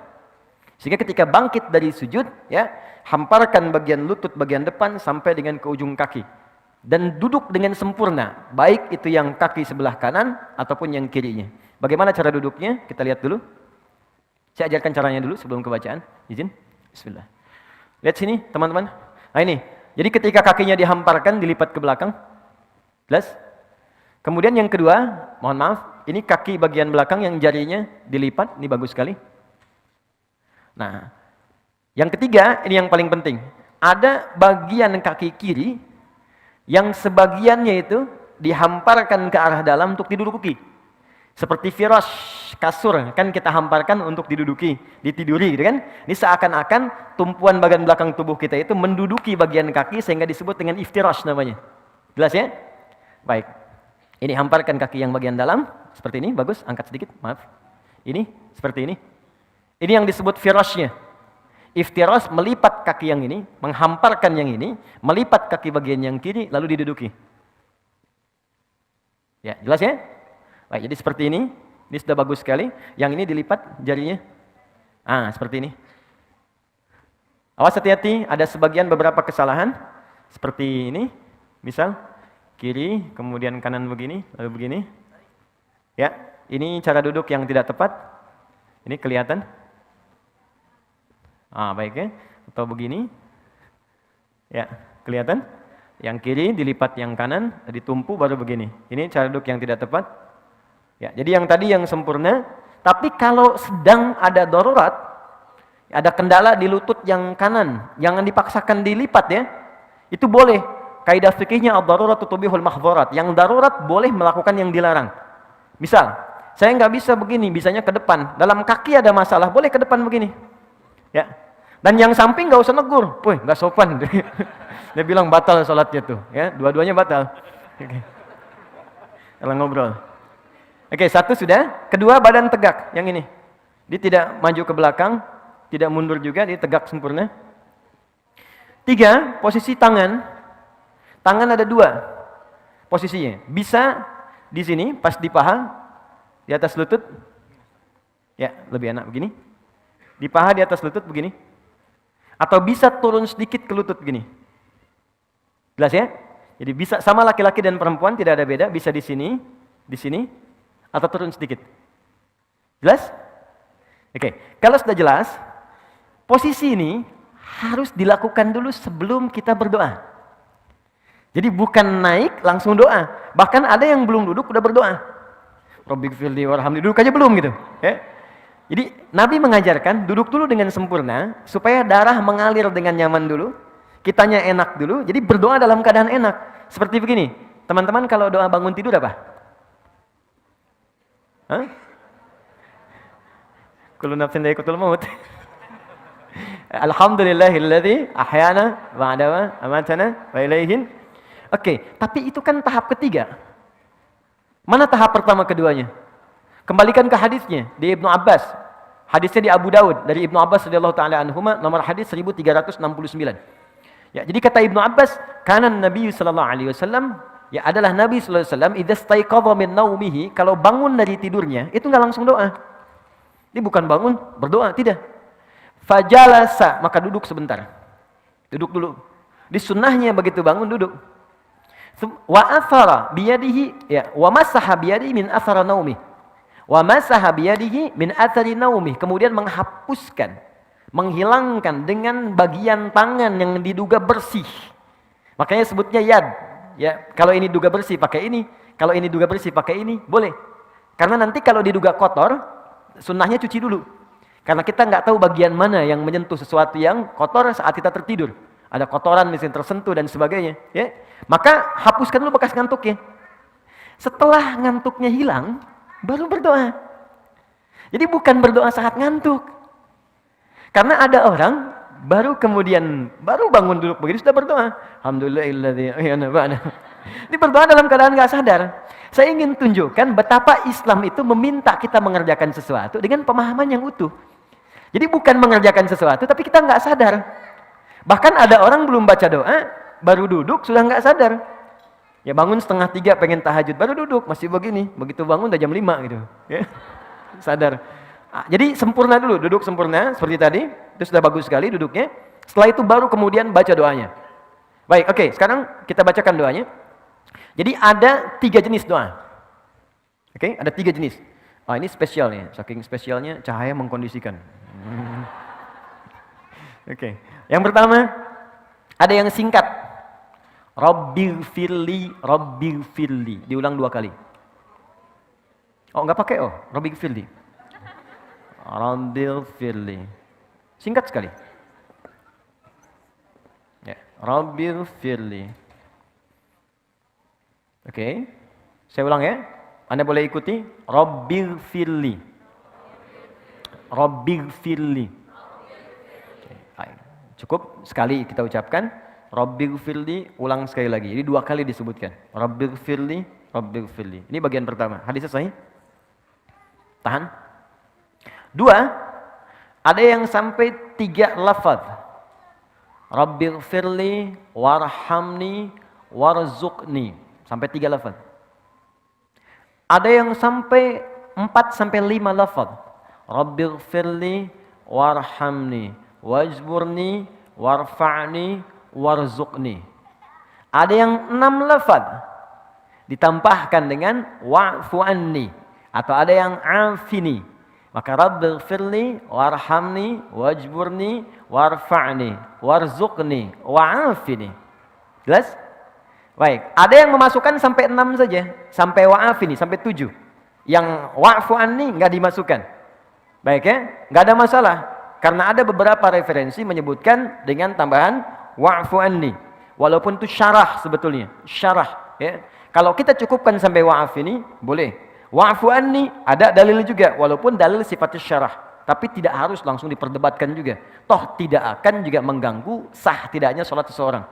Sehingga ketika bangkit dari sujud, ya, hamparkan bagian lutut bagian depan sampai dengan ke ujung kaki. Dan duduk dengan sempurna, baik itu yang kaki sebelah kanan ataupun yang kirinya. Bagaimana cara duduknya? Kita lihat dulu. Saya ajarkan caranya dulu sebelum kebacaan. Izin. Bismillah. Lihat sini, teman-teman. Nah ini. Jadi ketika kakinya dihamparkan, dilipat ke belakang. Jelas? Kemudian yang kedua, mohon maaf, ini kaki bagian belakang yang jarinya dilipat. Ini bagus sekali. Nah, yang ketiga, ini yang paling penting. Ada bagian kaki kiri yang sebagiannya itu dihamparkan ke arah dalam untuk diduduki. Seperti firash, kasur, kan kita hamparkan untuk diduduki, ditiduri gitu kan. Ini seakan-akan tumpuan bagian belakang tubuh kita itu menduduki bagian kaki sehingga disebut dengan iftirash namanya. Jelas ya? Baik. Ini hamparkan kaki yang bagian dalam, seperti ini, bagus, angkat sedikit, maaf. Ini, seperti ini. Ini yang disebut firashnya. Iftirash melipat kaki yang ini, menghamparkan yang ini, melipat kaki bagian yang kiri, lalu diduduki. Ya, jelas ya? Baik, jadi seperti ini. Ini sudah bagus sekali. Yang ini dilipat jarinya. Seperti ini. Awas hati-hati, ada sebagian beberapa kesalahan. Seperti ini, misal kiri, kemudian kanan begini, lalu begini. Ya, ini cara duduk yang tidak tepat. Ini kelihatan? Baik ya. Atau begini. Ya, kelihatan? Yang kiri dilipat yang kanan, ditumpu baru begini. Ini cara duduk yang tidak tepat. Ya, jadi yang tadi yang sempurna, tapi kalau sedang ada darurat, ada kendala di lutut yang kanan, jangan dipaksakan dilipat ya. Itu boleh. Kaidah fikihnya ad-darurat tubihul mahdzurat. Yang darurat boleh melakukan yang dilarang. Misal, saya nggak bisa begini, bisanya ke depan. Dalam kaki ada masalah, boleh ke depan begini. Ya. Dan yang samping nggak usah negur. Woi, nggak sopan. Dia bilang batal salatnya tuh, ya. Dua-duanya batal. Oke. Kalau ngobrol. Oke, satu sudah. Kedua, badan tegak. Yang ini. Dia tidak maju ke belakang, tidak mundur juga, dia tegak sempurna. 3, posisi tangan. Tangan ada 2 posisinya. Bisa di sini, pas di paha, di atas lutut. Ya, lebih enak begini. Di paha di atas lutut begini. Atau bisa turun sedikit ke lutut begini. Jelas ya? Jadi bisa sama laki-laki dan perempuan, tidak ada beda. Bisa di sini, atau turun sedikit. Jelas? Oke, kalau sudah jelas, posisi ini harus dilakukan dulu sebelum kita berdoa. Jadi bukan naik langsung doa. Bahkan ada yang belum duduk udah berdoa. Rabbighfirli warhamni, duduk aja belum gitu. Ya. Jadi Nabi mengajarkan duduk dulu dengan sempurna supaya darah mengalir dengan nyaman dulu, kitanya enak dulu. Jadi berdoa dalam keadaan enak. Seperti begini, teman-teman kalau doa bangun tidur apa? Kullu nafsin dha'iqatul maut. Alhamdulillahilladzi ahyana ba'da ma amatana wa ilaihin. Oke, tapi itu kan tahap ketiga. Mana tahap pertama keduanya? Kembalikan ke hadisnya di Ibnu Abbas. Hadisnya di Abu Daud dari Ibnu Abbas radhiyallahu taala anhuma, nomor hadis 1369. Ya, jadi kata Ibnu Abbas, kana Nabi sallallahu alaihi wasallam, ya adalah Nabi sallallahu alaihi wasallam idza staiqadha min naumihi, kalau bangun dari tidurnya, itu enggak langsung doa. Ini bukan bangun berdoa, tidak. Fajalasa, maka duduk sebentar. Duduk dulu. Di sunnahnya begitu bangun duduk. Wa athara biyadihi, ya, wa masaha biyadihi min athara naumi. Wa masaha biyadihi min athari naumi. Kemudian menghapuskan, menghilangkan dengan bagian tangan yang diduga bersih. Makanya sebutnya yad. Ya, kalau ini diduga bersih pakai ini, kalau ini diduga bersih pakai ini, boleh. Karena nanti kalau diduga kotor, sunnahnya cuci dulu. Karena kita nggak tahu bagian mana yang menyentuh sesuatu yang kotor saat kita tertidur. Ada kotoran misalnya tersentuh dan sebagainya. Ya. Maka hapuskan dulu bekas ngantuknya. Setelah ngantuknya hilang, baru berdoa. Jadi bukan berdoa saat ngantuk. Karena ada orang baru bangun duduk begini sudah berdoa. Alhamdulillahilladzi ahyana ba'da. Ini berdoa dalam keadaan nggak sadar. Saya ingin tunjukkan betapa Islam itu meminta kita mengerjakan sesuatu dengan pemahaman yang utuh. Jadi bukan mengerjakan sesuatu, tapi kita nggak sadar. Bahkan ada orang belum baca doa, baru duduk sudah nggak sadar. Ya bangun 2:30 pengen tahajud, baru duduk masih begini. Begitu bangun udah jam 5 gitu. Ya. Sadar. Jadi sempurna dulu, duduk sempurna seperti tadi. Itu sudah bagus sekali duduknya. Setelah itu baru kemudian baca doanya. Baik, oke. Sekarang kita bacakan doanya. Jadi ada 3 jenis doa. Oke, ada 3 jenis. Ini spesial nih, saking spesialnya cahaya mengkondisikan. Oke. Yang pertama, ada yang singkat. Rabbighfirli, Rabbighfirli. Diulang 2 kali. Enggak pakai Rabbighfirli. Rabbighfirli. Singkat sekali. Ya, Rabbighfirli. Oke. Saya ulang ya. Anda boleh ikuti. Rabbighfirli. Rabbighfirli. Cukup sekali kita ucapkan Rabbighfirli, ulang sekali lagi. Jadi 2 kali disebutkan. Rabbighfirli, Rabbighfirli. Ini bagian pertama. Hadisnya sahih. Tahan. 2, ada yang sampai 3 lafaz. Rabbighfirli, warhamni, warzuqni. Sampai 3 lafaz. Ada yang sampai 4 sampai 5 lafaz. Rabbighfirli, warhamni, wajburni, warfa'ni, warzuqni. Ada yang 6 lafaz ditambahkan dengan wa'fu anni, atau ada yang afini. Maka rabbighfirli warhamni wajburni warfa'ni warzuqni wa'afini. Jelas? Baik, ada yang memasukkan sampai 6 saja, sampai wa'afini, sampai 7. Yang wa'fu anni enggak dimasukkan. Baik ya, enggak ada masalah. Karena ada beberapa referensi menyebutkan dengan tambahan wa'fu anni. Walaupun itu syarah sebetulnya, syarah ya. Kalau kita cukupkan sampai wa'afini, boleh. Wa'fu anni ada dalil juga, walaupun dalil sifatnya syarah, tapi tidak harus langsung diperdebatkan juga. Toh tidak akan juga mengganggu sah tidaknya salat seseorang.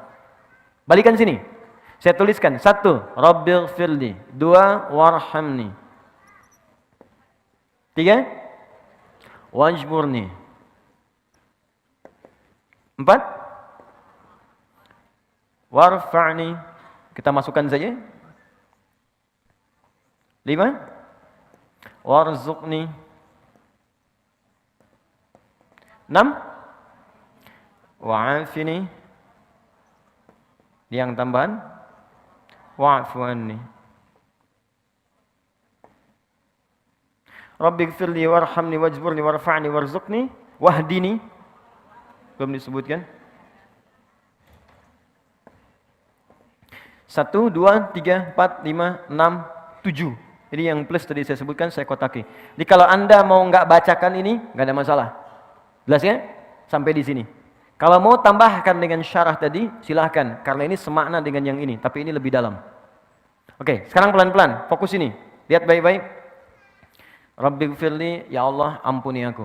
Balikan sini. Saya tuliskan. 1, Rabbighfirli. 2, warhamni. 3, wajburni. 4, warfa'ni. Kita masukkan saja. 5, warzuqni. 6, wa'afini. Yang tambahan wa'fu anni. Rabbighfirli warhamni wajburni warfa'ni warzuqni wahdini. Belum disebutkan. 1, 2, 3, 4, 5, 6, 7. Ini yang plus tadi saya sebutkan, saya kotaki. Jadi kalau Anda mau nggak bacakan ini, nggak ada masalah. Jelas ya? Sampai di sini. Kalau mau tambahkan dengan syarah tadi, silahkan. Karena ini semakna dengan yang ini, tapi ini lebih dalam. Oke, sekarang pelan-pelan. Fokus ini. Lihat baik-baik. Rabbighfirli, ya Allah, ampuni aku.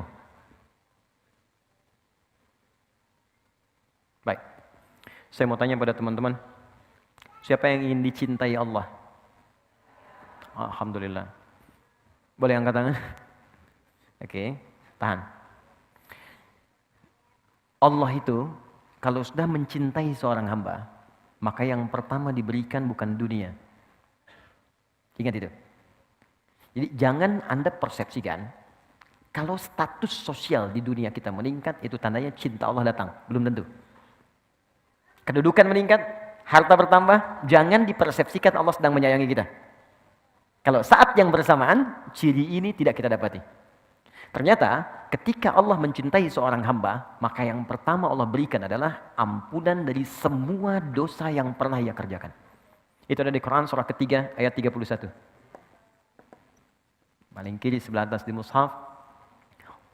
Baik. Saya mau tanya pada teman-teman. Siapa yang ingin dicintai Allah? Alhamdulillah. Boleh angkat tangan? Oke, tahan. Allah itu kalau sudah mencintai seorang hamba, maka yang pertama diberikan bukan dunia. Ingat itu. Jadi jangan Anda persepsikan kalau status sosial di dunia kita meningkat, itu tandanya cinta Allah datang. Belum tentu. Kedudukan meningkat, harta bertambah, jangan dipersepsikan Allah sedang menyayangi kita. Kalau saat yang bersamaan, ciri ini tidak kita dapati. Ternyata ketika Allah mencintai seorang hamba, maka yang pertama Allah berikan adalah ampunan dari semua dosa yang pernah ia kerjakan. Itu ada di Quran surah ketiga ayat 31. Paling kiri sebelah atas di mushaf.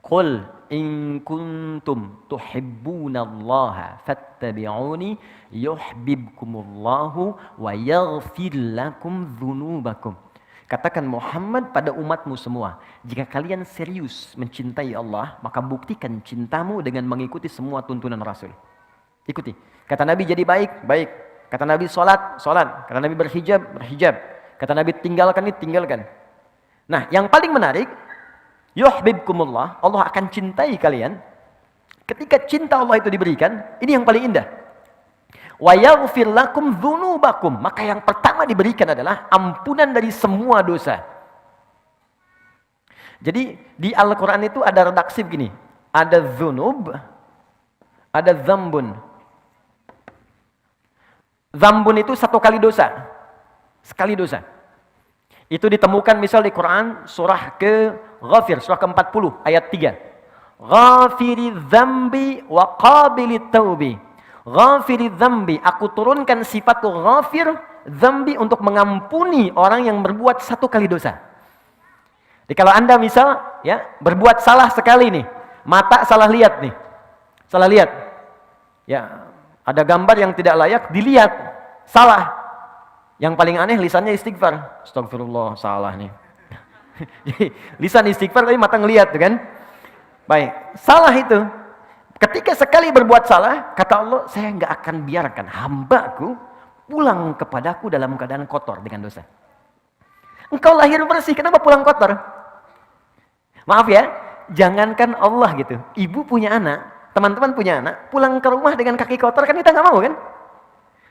Qul in kuntum tuhibbunallaha fattabi'uni yuhibbukumullahu wa yaghfir lakum dzunubakum. Katakan Muhammad pada umatmu semua, jika kalian serius mencintai Allah, maka buktikan cintamu dengan mengikuti semua tuntunan Rasul. Ikuti. Kata Nabi jadi baik, baik. Kata Nabi sholat, sholat. Kata Nabi berhijab, berhijab. Kata Nabi tinggalkan ini, tinggalkan. Nah, yang paling menarik, yuhibbukumullah, Allah akan cintai kalian. Ketika cinta Allah itu diberikan, ini yang paling indah. Wa yaghfir lakum dzunubakum, maka yang pertama diberikan adalah ampunan dari semua dosa. Jadi di Al-Qur'an itu ada redaksi begini, ada dzunub, ada dzambun. Dzambun itu satu kali dosa. Sekali dosa. Itu ditemukan misal di Quran surah ke-Ghafir, surah ke-40 ayat 3. Ghafiri dzambi wa qabilit taubi. Ghafiri dzambi, aku turunkan sifat ghafir dzambi untuk mengampuni orang yang berbuat satu kali dosa. Jadi kalau Anda misal ya berbuat salah sekali nih, mata salah lihat nih. Salah lihat. Ya, ada gambar yang tidak layak dilihat, salah. Yang paling aneh lisannya istighfar. Astagfirullah, salah nih. Lisan istighfar tapi mata ngelihat kan? Baik, salah itu. Ketika sekali berbuat salah, kata Allah, saya nggak akan biarkan hambaku pulang kepadaku dalam keadaan kotor dengan dosa. Engkau lahir bersih, kenapa pulang kotor? Maaf ya, jangankan Allah gitu. Ibu punya anak, teman-teman punya anak, pulang ke rumah dengan kaki kotor kan kita nggak mau kan?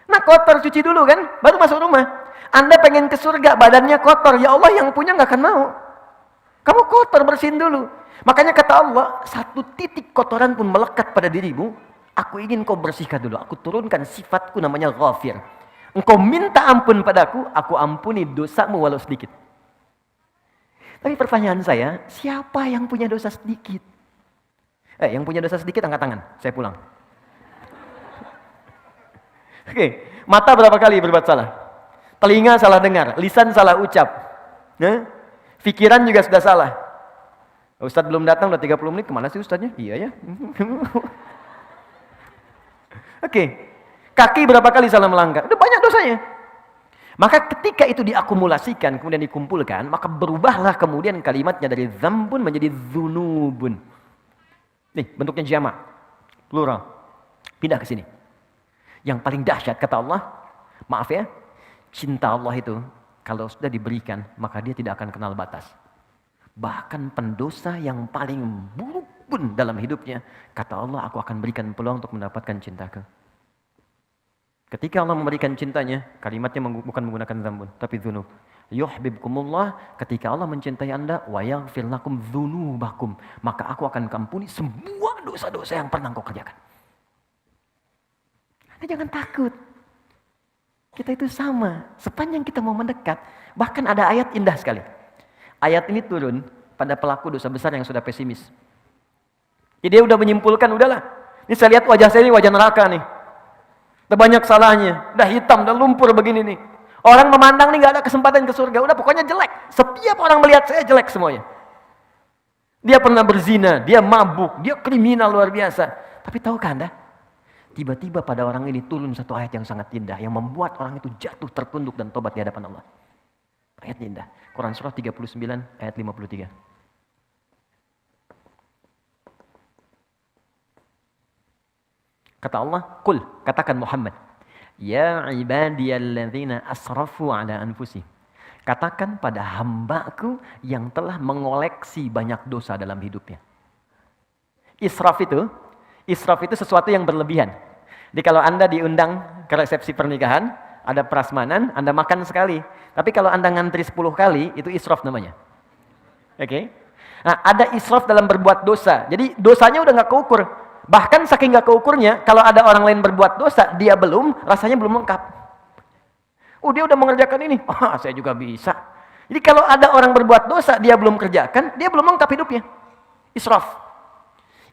Nah kotor cuci dulu kan, baru masuk rumah. Anda pengen ke surga, badannya kotor, ya Allah yang punya nggak akan mau. Kamu kotor, bersihin dulu. Makanya kata Allah, satu titik kotoran pun melekat pada dirimu, aku ingin kau bersihkan dulu. Aku turunkan sifatku namanya ghafir. Engkau minta ampun padaku, aku ampuni dosamu walau sedikit. Tapi pertanyaan saya, siapa yang punya dosa sedikit? Yang punya dosa sedikit angkat tangan, saya pulang. Oke, mata berapa kali berbuat salah? Telinga salah dengar, lisan salah ucap. Pikiran juga sudah salah. Ustadz belum datang, udah 30 menit, kemana sih Ustadznya? Iya ya. Oke. Kaki berapa kali salah melangkah? Udah banyak dosanya. Maka ketika itu diakumulasikan, kemudian dikumpulkan, maka berubahlah kemudian kalimatnya dari dzambun menjadi dzunubun. Nih, bentuknya jamak, plural. Pindah ke sini. Yang paling dahsyat kata Allah, maaf ya, cinta Allah itu kalau sudah diberikan, maka dia tidak akan kenal batas. Bahkan pendosa yang paling buruk pun dalam hidupnya, kata Allah, aku akan berikan peluang untuk mendapatkan cintaku. Ketika Allah memberikan cintanya, kalimatnya bukan menggunakan dzambun, tapi dzunub. Yuhibbukumullah, ketika Allah mencintai Anda, wa yaghfir lakum dzunubakum, maka aku akan ampuni semua dosa-dosa yang pernah kau kerjakan. Anda jangan takut. Kita itu sama, sepanjang kita mau mendekat. Bahkan ada ayat indah sekali. Ayat ini turun pada pelaku dosa besar yang sudah pesimis. Jadi dia udah menyimpulkan, udahlah. Ini saya lihat wajah saya ini wajah neraka nih. Udah banyak salahnya, udah hitam, udah lumpur begini nih. Orang memandang nih gak ada kesempatan ke surga, udah pokoknya jelek. Setiap orang melihat saya jelek semuanya. Dia pernah berzina, dia mabuk, dia kriminal luar biasa. Tapi tahukah Anda? Tiba-tiba pada orang ini turun satu ayat yang sangat indah, yang membuat orang itu jatuh tertunduk dan tobat di hadapan Allah. Ayat indah, Quran surah 39 ayat 53. Kata Allah, "Qul," katakan Muhammad, "Ya ibadiyalladzina asrafu ala anfusihim." Katakan pada hambaku yang telah mengoleksi banyak dosa dalam hidupnya. Israf itu sesuatu yang berlebihan. Jadi kalau Anda diundang ke resepsi pernikahan, ada prasmanan, Anda makan sekali. Tapi kalau Anda ngantri 10 kali, itu israf namanya. Oke? Nah, ada israf dalam berbuat dosa. Jadi dosanya udah nggak keukur. Bahkan saking gak keukurnya, kalau ada orang lain berbuat dosa, dia belum, rasanya belum lengkap. Dia udah mengerjakan ini, saya juga bisa. Jadi kalau ada orang berbuat dosa, dia belum kerjakan, dia belum lengkap hidupnya. Israf.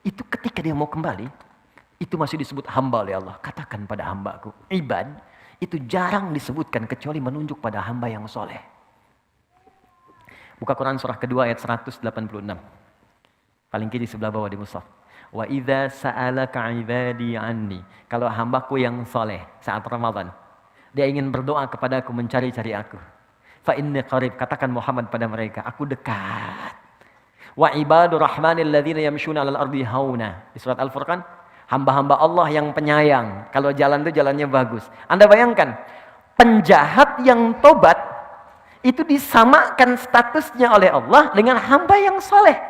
Itu ketika dia mau kembali, itu masih disebut hamba oleh Allah. Katakan pada hambaku, ibad, itu jarang disebutkan kecuali menunjuk pada hamba yang soleh. Buka Quran surah kedua ayat 186. Paling kiri sebelah bawah di mushaf. Wa idza sa'alaka 'ibadi 'anni. Kalau hambaku yang soleh saat Ramadan, dia ingin berdoa kepadaku, mencari-cari aku. Fa inni qarib, katakan Muhammad pada mereka, aku dekat. Wa ibadur rahmanil ladzina yamshuna 'alal ardi hauna. Di surat Al-Furqan, hamba-hamba Allah yang penyayang. Kalau jalan itu jalannya bagus. Anda bayangkan, penjahat yang tobat itu disamakan statusnya oleh Allah dengan hamba yang soleh.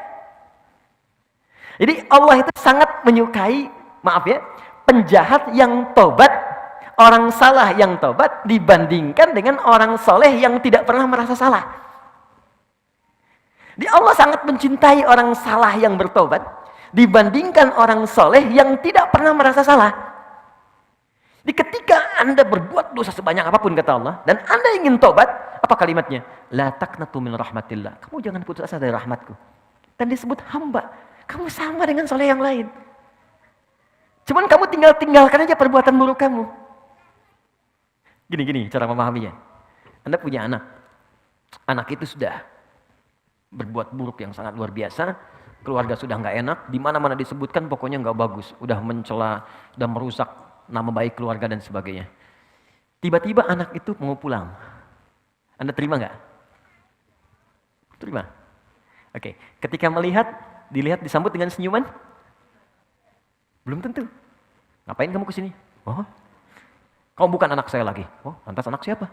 Jadi Allah itu sangat menyukai, maaf ya, penjahat yang tobat, orang salah yang tobat dibandingkan dengan orang soleh yang tidak pernah merasa salah. Jadi Allah sangat mencintai orang salah yang bertobat dibandingkan orang soleh yang tidak pernah merasa salah. Jadi ketika Anda berbuat dosa sebanyak apapun kata Allah dan Anda ingin tobat, apa kalimatnya? La taqnatu min rahmatillah. Kamu jangan putus asa dari rahmatku. Dan disebut hamba. Kamu sama dengan soleh yang lain. Cuman kamu tinggalkan aja perbuatan buruk kamu. Gini cara memahaminya. Anda punya anak. Anak itu sudah berbuat buruk yang sangat luar biasa. Keluarga sudah nggak enak. Di mana-mana disebutkan pokoknya nggak bagus. Udah mencela, udah merusak nama baik keluarga dan sebagainya. Tiba-tiba anak itu mau pulang. Anda terima nggak? Terima. Oke. Ketika dilihat disambut dengan senyuman? Belum tentu. Ngapain kamu kesini? Oh, kamu bukan anak saya lagi. Oh, lantas anak siapa?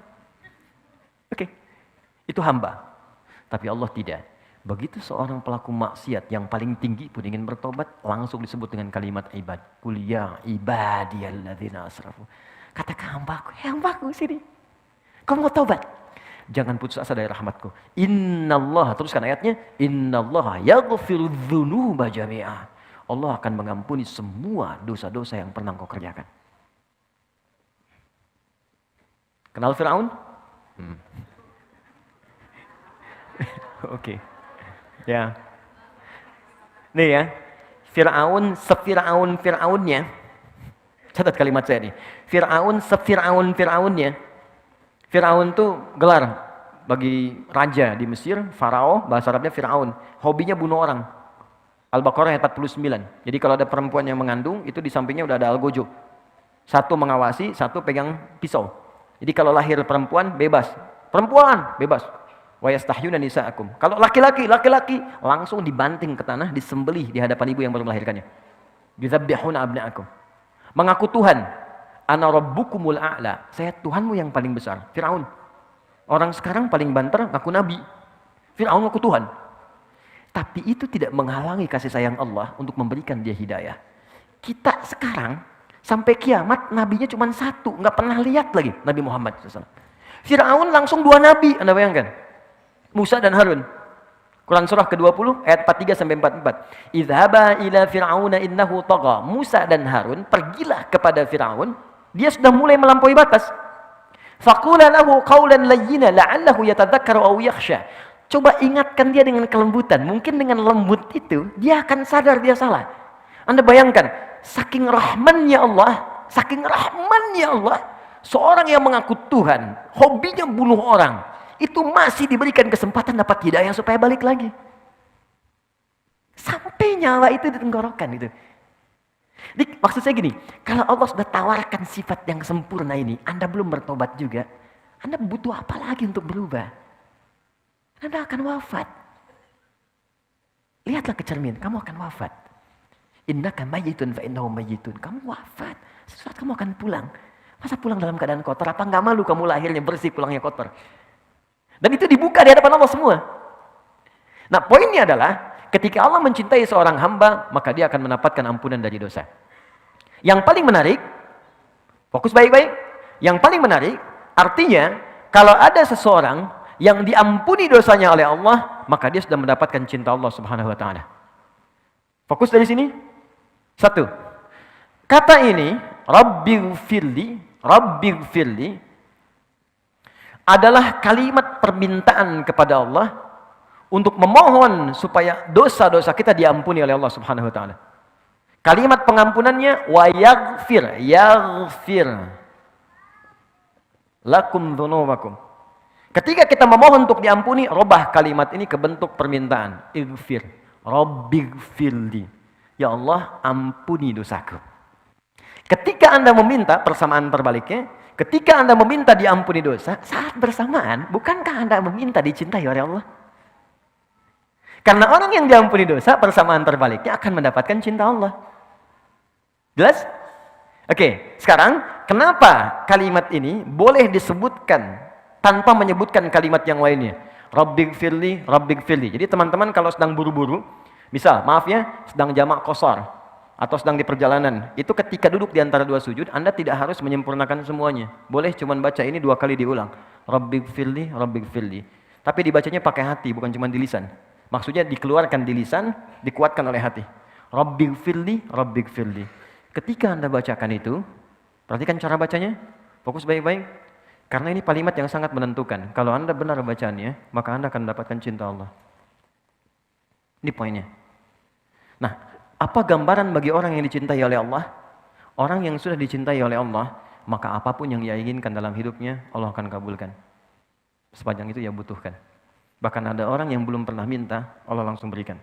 Oke. Itu hamba. Tapi Allah tidak. Begitu seorang pelaku maksiat yang paling tinggi pun ingin bertobat, langsung disebut dengan kalimat ibad. Qul ya ibadiyalladzina asrafu. Katakan hambaku sini. Kamu mau tobat? Jangan putus asa dari rahmatku. Innallaha, teruskan ayatnya. Innallaha yaghfiru dzunuba jami'a. Allah akan mengampuni semua dosa-dosa yang pernah kau kerjakan. Kenal Fir'aun? Oke. Ya. Nih ya. Fir'aun Fir'aunnya. Catat kalimat saya nih. Fir'aun Fir'aunnya. Fir'aun tuh gelar bagi raja di Mesir, Farao, bahasa Arabnya Fir'aun. Hobinya bunuh orang. Al-Baqarah ayat 49. Jadi kalau ada perempuan yang mengandung, itu di sampingnya udah ada algojo. Satu mengawasi, satu pegang pisau. Jadi kalau lahir perempuan, bebas. Perempuan, bebas. Wa yastahyuna nisa'akum. Kalau laki-laki langsung dibanting ke tanah, disembelih di hadapan ibu yang baru melahirkannya. Yuzabbihuna abna'akum. Mengaku Tuhan. Ana rabbukumul a'la. Saya Tuhanmu yang paling besar. Fir'aun. Orang sekarang paling banter ngaku nabi. Fir'aun ngaku Tuhan. Tapi itu tidak menghalangi kasih sayang Allah untuk memberikan dia hidayah. Kita sekarang sampai kiamat nabinya cuma satu, nggak pernah lihat lagi Nabi Muhammad SAW. Fir'aun langsung 2 nabi, Anda bayangkan. Musa dan Harun. Quran surah ke-20 ayat 43 sampai 44. Idhaba ila fir'auna innahu tagha. Musa dan Harun pergilah kepada Fir'aun, dia sudah mulai melampaui batas. Faqula lahu qawlan layyina la'allahu yatadhakkaru aw yakhsha. Coba ingatkan dia dengan kelembutan. Mungkin dengan lembut itu, dia akan sadar dia salah. Anda bayangkan, saking rahmannya Allah, seorang yang mengaku Tuhan, hobinya bunuh orang, itu masih diberikan kesempatan dapat hidayah supaya balik lagi. Sampai nyawa itu di tenggorokan itu. Jadi, maksud saya gini, kalau Allah sudah tawarkan sifat yang sempurna ini, Anda belum bertobat juga, Anda butuh apa lagi untuk berubah? Anda akan wafat. Lihatlah ke cermin, kamu akan wafat. Innaka mayyitun fa innahum mayyitun. Kamu wafat. Sesuatu kamu akan pulang. Masa pulang dalam keadaan kotor? Apa enggak malu kamu lahirnya bersih, pulangnya kotor? Dan itu dibuka di hadapan Allah semua. Nah, poinnya adalah ketika Allah mencintai seorang hamba, maka dia akan mendapatkan ampunan dari dosa. Yang paling menarik, fokus baik-baik. Yang paling menarik, artinya kalau ada seseorang yang diampuni dosanya oleh Allah, maka dia sudah mendapatkan cinta Allah Subhanahu wa taala. Fokus dari sini. 1. Kata ini, Rabbighfirli adalah kalimat permintaan kepada Allah untuk memohon supaya dosa-dosa kita diampuni oleh Allah Subhanahu wa taala. Kalimat pengampunannya wa yaghfir lakum dzunubakum. Ketika kita memohon untuk diampuni, robah kalimat ini ke bentuk permintaan. Ighfir, Rabbighfirli. Ya Allah, ampuni dosaku. Ketika Anda meminta, persamaan terbaliknya, ketika Anda meminta diampuni dosa, saat bersamaan, bukankah Anda meminta dicintai oleh Allah? Karena orang yang diampuni dosa, persamaan terbaliknya akan mendapatkan cinta Allah. Jelas? Oke, sekarang kenapa kalimat ini boleh disebutkan tanpa menyebutkan kalimat yang lainnya? Rabbighfirli. Jadi teman-teman kalau sedang buru-buru, misal, maaf ya, sedang jamak qashar atau sedang di perjalanan, itu ketika duduk di antara 2 sujud, Anda tidak harus menyempurnakan semuanya. Boleh cuman baca ini 2 kali diulang. Rabbighfirli. Tapi dibacanya pakai hati, bukan cuma di lisan. Maksudnya dikeluarkan di lisan, dikuatkan oleh hati. Rabbighfirli. Ketika Anda bacakan itu, perhatikan cara bacanya, fokus baik-baik. Karena ini kalimat yang sangat menentukan. Kalau Anda benar bacanya, maka Anda akan mendapatkan cinta Allah. Ini poinnya. Nah, apa gambaran bagi orang yang dicintai oleh Allah? Orang yang sudah dicintai oleh Allah, maka apapun yang ia inginkan dalam hidupnya, Allah akan kabulkan. Sepanjang itu ia butuhkan. Bahkan ada orang yang belum pernah minta, Allah langsung berikan.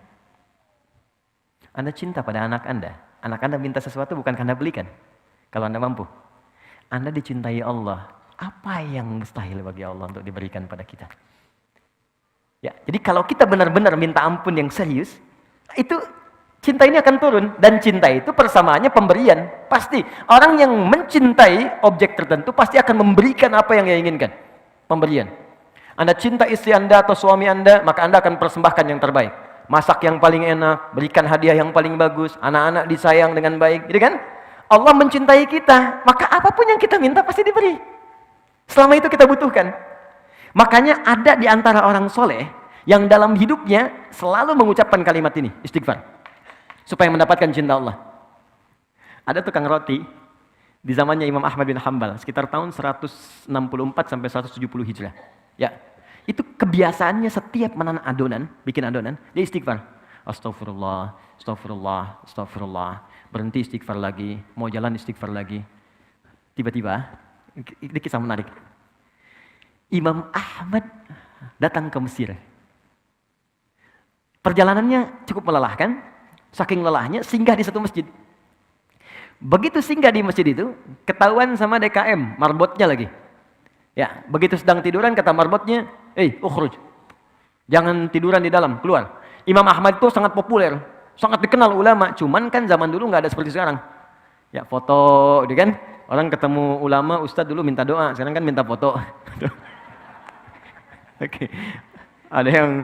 Anda cinta pada anak Anda minta sesuatu bukan karena belikan. Kalau Anda mampu. Anda dicintai Allah. Apa yang mustahil bagi Allah untuk diberikan pada kita? Ya, jadi kalau kita benar-benar minta ampun yang serius, itu cinta ini akan turun. Dan cinta itu persamaannya pemberian. Pasti. Orang yang mencintai objek tertentu pasti akan memberikan apa yang ia inginkan. Pemberian. Anda cinta istri Anda atau suami Anda, maka Anda akan persembahkan yang terbaik. Masak yang paling enak, berikan hadiah yang paling bagus, anak-anak disayang dengan baik. Gitu kan? Allah mencintai kita, maka apapun yang kita minta pasti diberi. Selama itu kita butuhkan. Makanya ada di antara orang soleh yang dalam hidupnya selalu mengucapkan kalimat ini, istighfar, supaya mendapatkan cinta Allah. Ada tukang roti, Di zamannya Imam Ahmad bin Hambal, sekitar tahun 164 sampai 170 Hijrah. Ya. Itu kebiasaannya setiap bikin adonan, dia istighfar. Astagfirullah, astagfirullah, astagfirullah. Berhenti istighfar lagi, mau jalan istighfar lagi. Tiba-tiba, ini kisah menarik. Imam Ahmad datang ke Mesir. Perjalanannya cukup melelahkan, saking lelahnya singgah di satu masjid. Begitu singgah di masjid itu, ketahuan sama DKM, marbotnya lagi. Ya, begitu sedang tiduran kata marbotnya, ukhruj. Jangan tiduran di dalam, keluar. Imam Ahmad itu sangat populer, sangat dikenal ulama, cuman kan zaman dulu nggak ada seperti sekarang. Ya, foto, gitu kan? Orang ketemu ulama, ustadz dulu minta doa, sekarang kan minta foto. Oke. Ada yang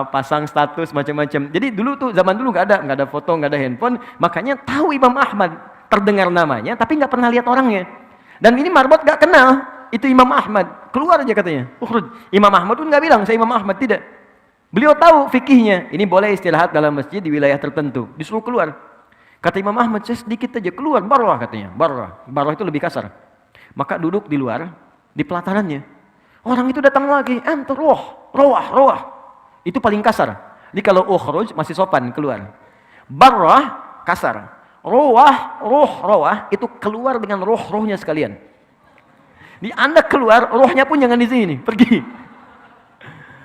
pasang status macam-macam. Jadi dulu tuh zaman dulu nggak ada foto, nggak ada handphone, makanya tahu Imam Ahmad, terdengar namanya, tapi nggak pernah lihat orangnya. Dan ini marbot nggak kenal, itu Imam Ahmad, keluar aja katanya. Imam Ahmad pun nggak bilang saya Imam Ahmad, tidak. Beliau tahu fikihnya, ini boleh istirahat dalam masjid di wilayah tertentu, disuruh keluar. Kata Imam Ahmad, saya sedikit aja keluar, barwah katanya, barwah itu lebih kasar. Maka duduk di luar, di pelatarannya. Orang itu datang lagi, rawah. Itu paling kasar. Jadi kalau ukhruj masih sopan keluar. Barwah kasar. Rawah itu keluar dengan rohnya sekalian. Di Anda keluar, rohnya pun jangan di sini, pergi.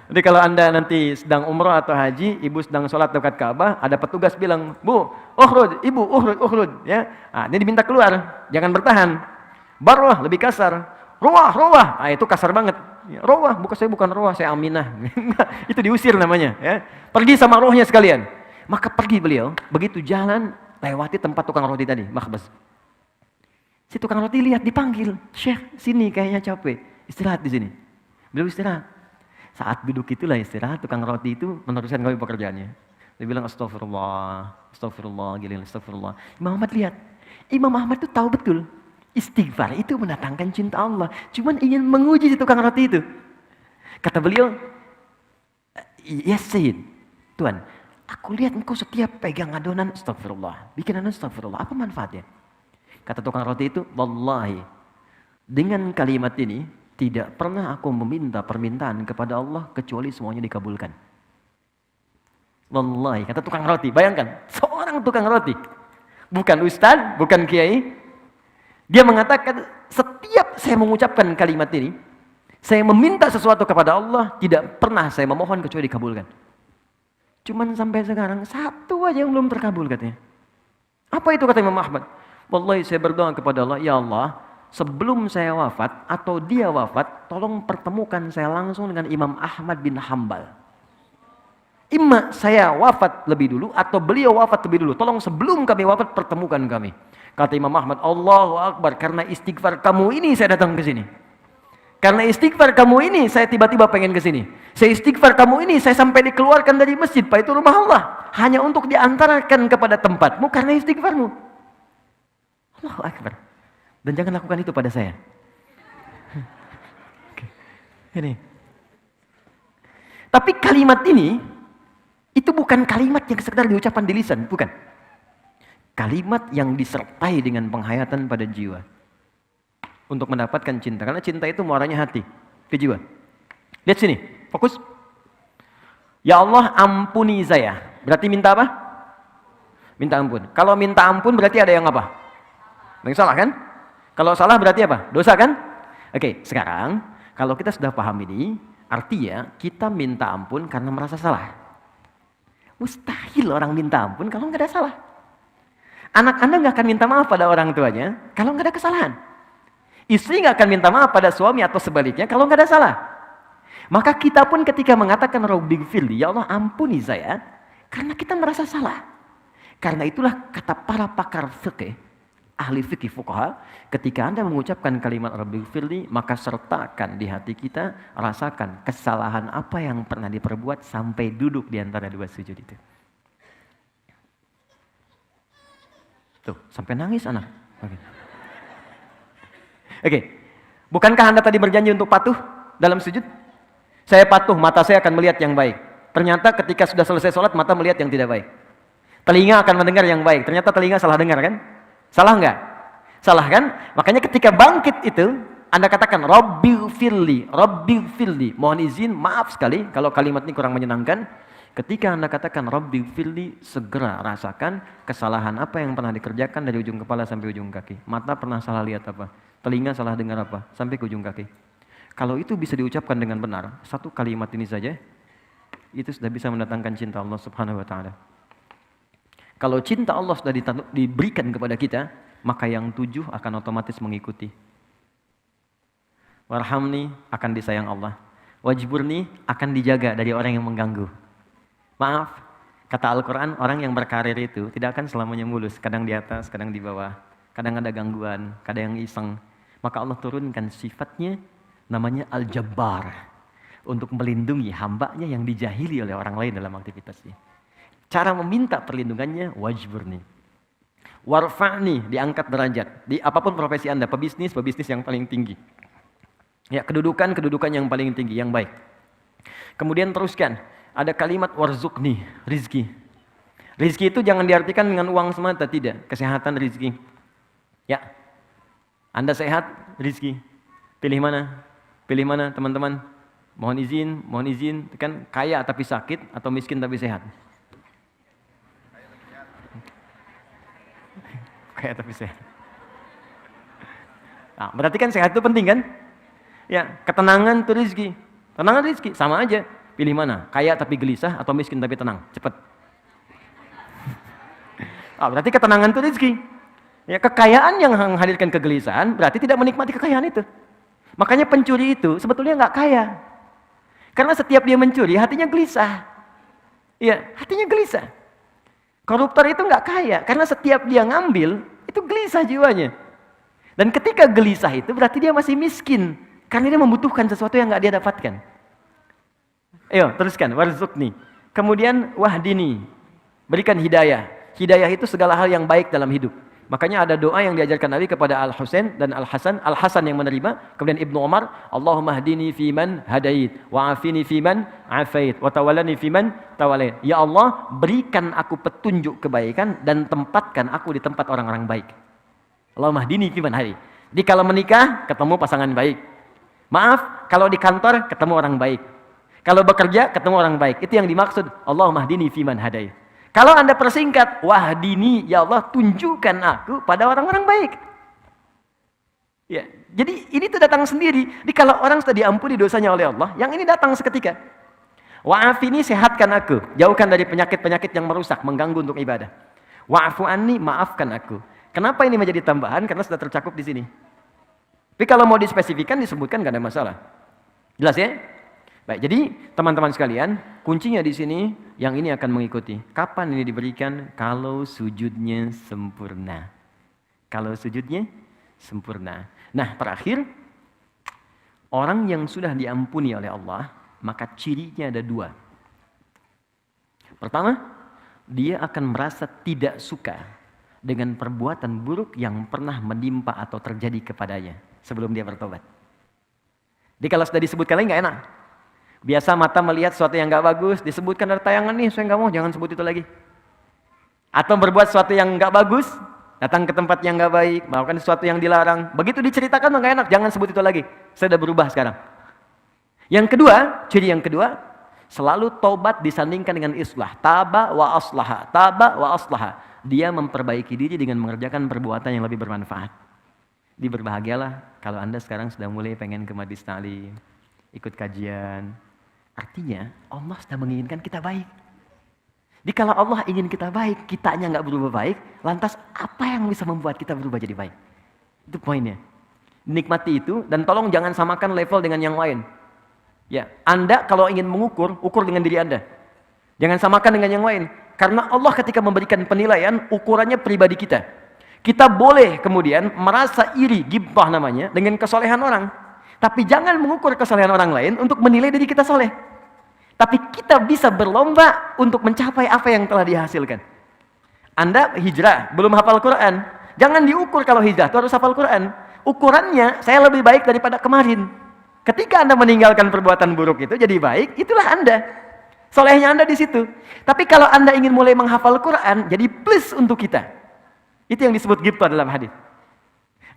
Jadi kalau Anda nanti sedang umroh atau haji, ibu sedang sholat dekat Ka'bah, ada petugas bilang, "Bu, ukhruj, ibu, ukhruj." Ya. Nah, dia diminta keluar, jangan bertahan. Barwah lebih kasar. Rawah. Itu kasar banget. Rawah, bukan rawah, saya Aminah. Itu diusir namanya, ya. Pergi sama rohnya sekalian. Maka pergi beliau, begitu jalan lewati tempat tukang roti tadi, makhbaz. Si tukang roti lihat dipanggil, "Syekh, sini kayaknya capek. Istirahat di sini." Beliau istirahat. Saat duduk itulah istirahat, tukang roti itu meneruskan kami pekerjaannya. Dia bilang astagfirullah, astagfirullah. Imam Ahmad lihat. Imam Ahmad itu tahu betul. Istighfar itu mendatangkan cinta Allah. Cuman ingin menguji si tukang roti itu. Kata beliau, "Ya Sayyid, Tuhan, aku lihat engkau setiap pegang adonan astagfirullah. Bikin adonan astagfirullah. Apa manfaatnya?" Kata tukang roti itu, "Wallahi, dengan kalimat ini, tidak pernah aku meminta permintaan kepada Allah kecuali semuanya dikabulkan." Wallahi, kata tukang roti. Bayangkan, seorang tukang roti. Bukan ustaz, bukan kiai. Dia mengatakan, setiap saya mengucapkan kalimat ini, saya meminta sesuatu kepada Allah, tidak pernah saya memohon kecuali dikabulkan. Cuman sampai sekarang, satu aja yang belum terkabul katanya. Apa itu kata Imam Ahmad? Wallahi saya berdoa kepada Allah, "Ya Allah, sebelum saya wafat atau dia wafat, tolong pertemukan saya langsung dengan Imam Ahmad bin Hambal. Imma saya wafat lebih dulu atau beliau wafat lebih dulu. Tolong sebelum kami wafat pertemukan kami." Kata Imam Ahmad, "Allahu Akbar, karena istighfar kamu ini saya datang ke sini. Karena istighfar kamu ini saya tiba-tiba pengen ke sini. Saya istighfar kamu ini saya sampai dikeluarkan dari masjid, Pak, itu rumah Allah, hanya untuk diantarkan kepada tempatmu karena istighfarmu." Allahu Akbar. Dan jangan lakukan itu pada saya. Ini. Tapi kalimat ini itu bukan kalimat yang sekedar diucapkan di lisan, bukan. Kalimat yang disertai dengan penghayatan pada jiwa. Untuk mendapatkan cinta. Karena cinta itu muaranya hati, ke jiwa. Lihat sini, fokus. "Ya Allah, ampuni saya." Berarti minta apa? Minta ampun. Kalau minta ampun berarti ada yang apa? Yang salah kan? Kalau salah berarti apa? Dosa kan? Oke, sekarang kalau kita sudah paham ini, artinya kita minta ampun karena merasa salah. Mustahil orang minta ampun kalau nggak ada salah. Anak Anda nggak akan minta maaf pada orang tuanya kalau nggak ada kesalahan. Istri nggak akan minta maaf pada suami atau sebaliknya kalau nggak ada salah. Maka kita pun ketika mengatakan Rabbighfirli, ya Allah ampuni saya, karena kita merasa salah. Karena itulah kata para pakar fikih, ahli fikih fuqaha, ketika Anda mengucapkan kalimat Rabbighfirli, maka sertakan di hati kita, rasakan kesalahan apa yang pernah diperbuat sampai duduk di antara dua sujud itu. Tuh, sampai nangis anak. Oke. Bukankah Anda tadi berjanji untuk patuh dalam sujud? Saya patuh, mata saya akan melihat yang baik. Ternyata ketika sudah selesai sholat, mata melihat yang tidak baik. Telinga akan mendengar yang baik. Ternyata telinga salah dengar kan? Salah enggak? Salah kan? Makanya ketika bangkit itu, Anda katakan Rabbighfirli, Rabbighfirli. Mohon izin, maaf sekali kalau kalimat ini kurang menyenangkan. Ketika Anda katakan Rabbighfirli, segera rasakan kesalahan apa yang pernah dikerjakan dari ujung kepala sampai ujung kaki. Mata pernah salah lihat apa? Telinga salah dengar apa? Sampai ke ujung kaki. Kalau itu bisa diucapkan dengan benar, satu kalimat ini saja, itu sudah bisa mendatangkan cinta Allah Subhanahu wa taala. Kalau cinta Allah sudah diberikan kepada kita, maka yang 7 akan otomatis mengikuti. Warhamni akan disayang Allah. Wajburni akan dijaga dari orang yang mengganggu. Maaf, kata Al-Quran, orang yang berkarir itu tidak akan selamanya mulus. Kadang di atas, kadang di bawah. Kadang ada gangguan, kadang yang iseng. Maka Allah turunkan sifatnya namanya Al-Jabbar. Untuk melindungi hambanya yang dijahili oleh orang lain dalam aktivitasnya. Cara meminta perlindungannya, wajburni. Warfa'ni, diangkat derajat. Di apapun profesi Anda, pebisnis yang paling tinggi. Ya, kedudukan yang paling tinggi, yang baik. Kemudian teruskan, ada kalimat warzukni, rizki. Rizki itu jangan diartikan dengan uang semata, tidak. Kesehatan rizki. Ya, Anda sehat, rizki. Pilih mana? Pilih mana teman-teman? Mohon izin, kan kaya tapi sakit atau miskin tapi sehat? Kaya tapi sehat. Nah, berarti kan sehat itu penting kan? Ya, ketenangan itu rizki. Tenangan rizki, sama aja. Pilih mana? Kaya tapi gelisah atau miskin tapi tenang? Cepat. Berarti ketenangan itu rizki. Ya, kekayaan yang menghadirkan kegelisahan berarti tidak menikmati kekayaan itu. Makanya pencuri itu sebetulnya nggak kaya. Karena setiap dia mencuri, hatinya gelisah. Ya, hatinya gelisah. Koruptor itu nggak kaya, karena setiap dia ngambil, itu gelisah jiwanya. Dan ketika gelisah itu berarti dia masih miskin. Karena dia membutuhkan sesuatu yang nggak dia dapatkan. Ayo, teruskan. Warzukni. Kemudian wahdini. Berikan hidayah. Hidayah itu segala hal yang baik dalam hidup. Makanya ada doa yang diajarkan Nabi kepada Al-Husain dan Al-Hasan. Al-Hasan yang menerima. Kemudian Ibnu Umar. Allahumma hdini fiman hadait. Wa'afini fiman afait. Wa tawallani fiman tawalait. Ya Allah, berikan aku petunjuk kebaikan dan tempatkan aku di tempat orang-orang baik. Allahumma hdini fiman hadait. Jadi kalau menikah, ketemu pasangan baik. Maaf, kalau di kantor ketemu orang baik. Kalau bekerja ketemu orang baik. Itu yang dimaksud Allahumma hdini fiman hadait. Kalau Anda persingkat wahdini, ya Allah tunjukkan aku pada orang-orang baik. Ya, jadi ini tuh datang sendiri. Jadi kalau orang sudah diampuni dosanya oleh Allah, yang ini datang seketika. Wa'afini, sehatkan aku, jauhkan dari penyakit-penyakit yang merusak, mengganggu untuk ibadah. Wa'afu anni, maafkan aku. Kenapa ini menjadi tambahan? Karena sudah tercakup di sini. Tapi kalau mau dispesifikan, disebutkan gak ada masalah. Jelas ya? Baik, jadi teman-teman sekalian, kuncinya di sini yang ini akan mengikuti. Kapan ini diberikan? Kalau sujudnya sempurna. Kalau sujudnya sempurna. Nah, terakhir, orang yang sudah diampuni oleh Allah, maka cirinya ada 2. Pertama, dia akan merasa tidak suka dengan perbuatan buruk yang pernah menimpa atau terjadi kepadanya sebelum dia bertobat. Jadi kalau sudah disebutkan lagi nggak enak. Biasa mata melihat sesuatu yang nggak bagus, disebutkan ada tayangan nih, saya nggak mau, jangan sebut itu lagi. Atau berbuat sesuatu yang nggak bagus, datang ke tempat yang nggak baik, melakukan sesuatu yang dilarang. Begitu diceritakan nggak enak, jangan sebut itu lagi. Saya sudah berubah sekarang. Yang kedua, ciri yang kedua, selalu tobat disandingkan dengan islah. Taba wa aslaha, taba wa aslaha. Dia memperbaiki diri dengan mengerjakan perbuatan yang lebih bermanfaat. Berbahagialah kalau Anda sekarang sudah mulai pengen ke majlis ta'lim, ikut kajian. Artinya Allah sudah menginginkan kita baik. Jadi kalau Allah ingin kita baik, kitanya nggak berubah baik, lantas apa yang bisa membuat kita berubah jadi baik? Itu poinnya. Nikmati itu dan tolong jangan samakan level dengan yang lain. Ya, Anda kalau ingin mengukur, ukur dengan diri Anda. Jangan samakan dengan yang lain. Karena Allah ketika memberikan penilaian, ukurannya pribadi kita. Kita boleh kemudian merasa iri, ghibah namanya, dengan kesolehan orang. Tapi jangan mengukur kesolehan orang lain untuk menilai diri kita soleh. Tapi kita bisa berlomba untuk mencapai apa yang telah dihasilkan. Anda hijrah, belum hafal Quran. Jangan diukur kalau hijrah, itu harus hafal Quran. Ukurannya, saya lebih baik daripada kemarin. Ketika Anda meninggalkan perbuatan buruk itu jadi baik, itulah Anda. Solehnya Anda di situ. Tapi kalau Anda ingin mulai menghafal Quran, jadi plus untuk kita. Itu yang disebut ghibah dalam hadis.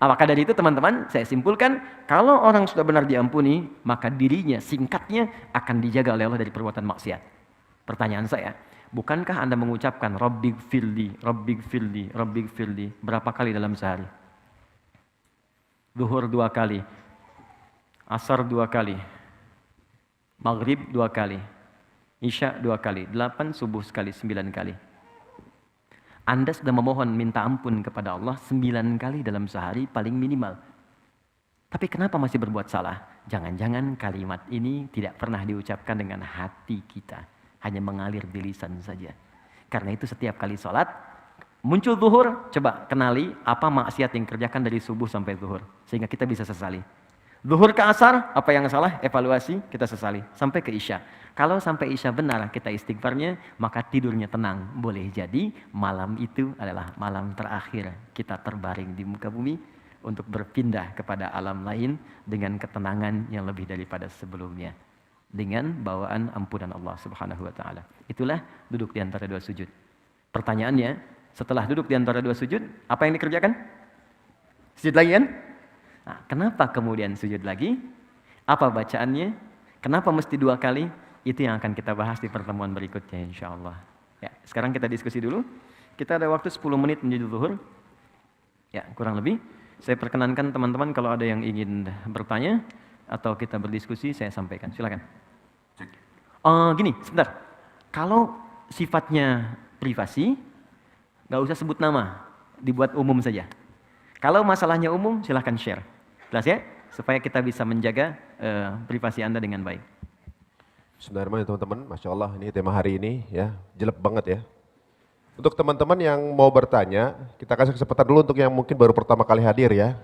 Maka dari itu teman-teman, saya simpulkan, kalau orang sudah benar diampuni, maka dirinya, singkatnya, akan dijaga oleh Allah dari perbuatan maksiat. Pertanyaan saya, bukankah Anda mengucapkan Rabbi gfirli, Rabbi gfirli, Rabbi gfirli berapa kali dalam sehari? Zuhur 2 kali, Asar 2 kali, Maghrib 2 kali, Isya 2 kali, 8, subuh sekali, 9 kali. Anda sudah memohon minta ampun kepada Allah 9 kali dalam sehari paling minimal. Tapi kenapa masih berbuat salah? Jangan-jangan kalimat ini tidak pernah diucapkan dengan hati kita. Hanya mengalir di lisan saja. Karena itu setiap kali sholat, muncul zuhur, coba kenali apa maksiat yang kerjakan dari subuh sampai zuhur. Sehingga kita bisa sesali. Zuhur ke asar, apa yang salah? Evaluasi, kita sesali. Sampai ke isya. Kalau sampai isya benar kita istighfarnya, maka tidurnya tenang. Boleh jadi malam itu adalah malam terakhir kita terbaring di muka bumi untuk berpindah kepada alam lain dengan ketenangan yang lebih daripada sebelumnya. Dengan bawaan ampunan Allah Subhanahu wa taala. Itulah duduk di antara 2 sujud. Pertanyaannya, setelah duduk di antara 2 sujud, apa yang dikerjakan? Sujud lagi kan? Nah, kenapa kemudian sujud lagi? Apa bacaannya? Kenapa mesti 2 kali? Itu yang akan kita bahas di pertemuan berikutnya insyaallah. Ya, sekarang kita diskusi dulu. Kita ada waktu 10 menit menuju zuhur. Ya, kurang lebih. Saya perkenankan teman-teman kalau ada yang ingin bertanya atau kita berdiskusi, saya sampaikan. Silakan. Gini, sebentar. Kalau sifatnya privasi, nggak usah sebut nama, dibuat umum saja. Kalau masalahnya umum, silahkan share. Jelas ya? Supaya kita bisa menjaga privasi Anda dengan baik. Bismillahirrahmanirrahim teman-teman, Masya Allah ini tema hari ini ya, jelek banget ya. Untuk teman-teman yang mau bertanya, kita kasih kesempatan dulu untuk yang mungkin baru pertama kali hadir ya.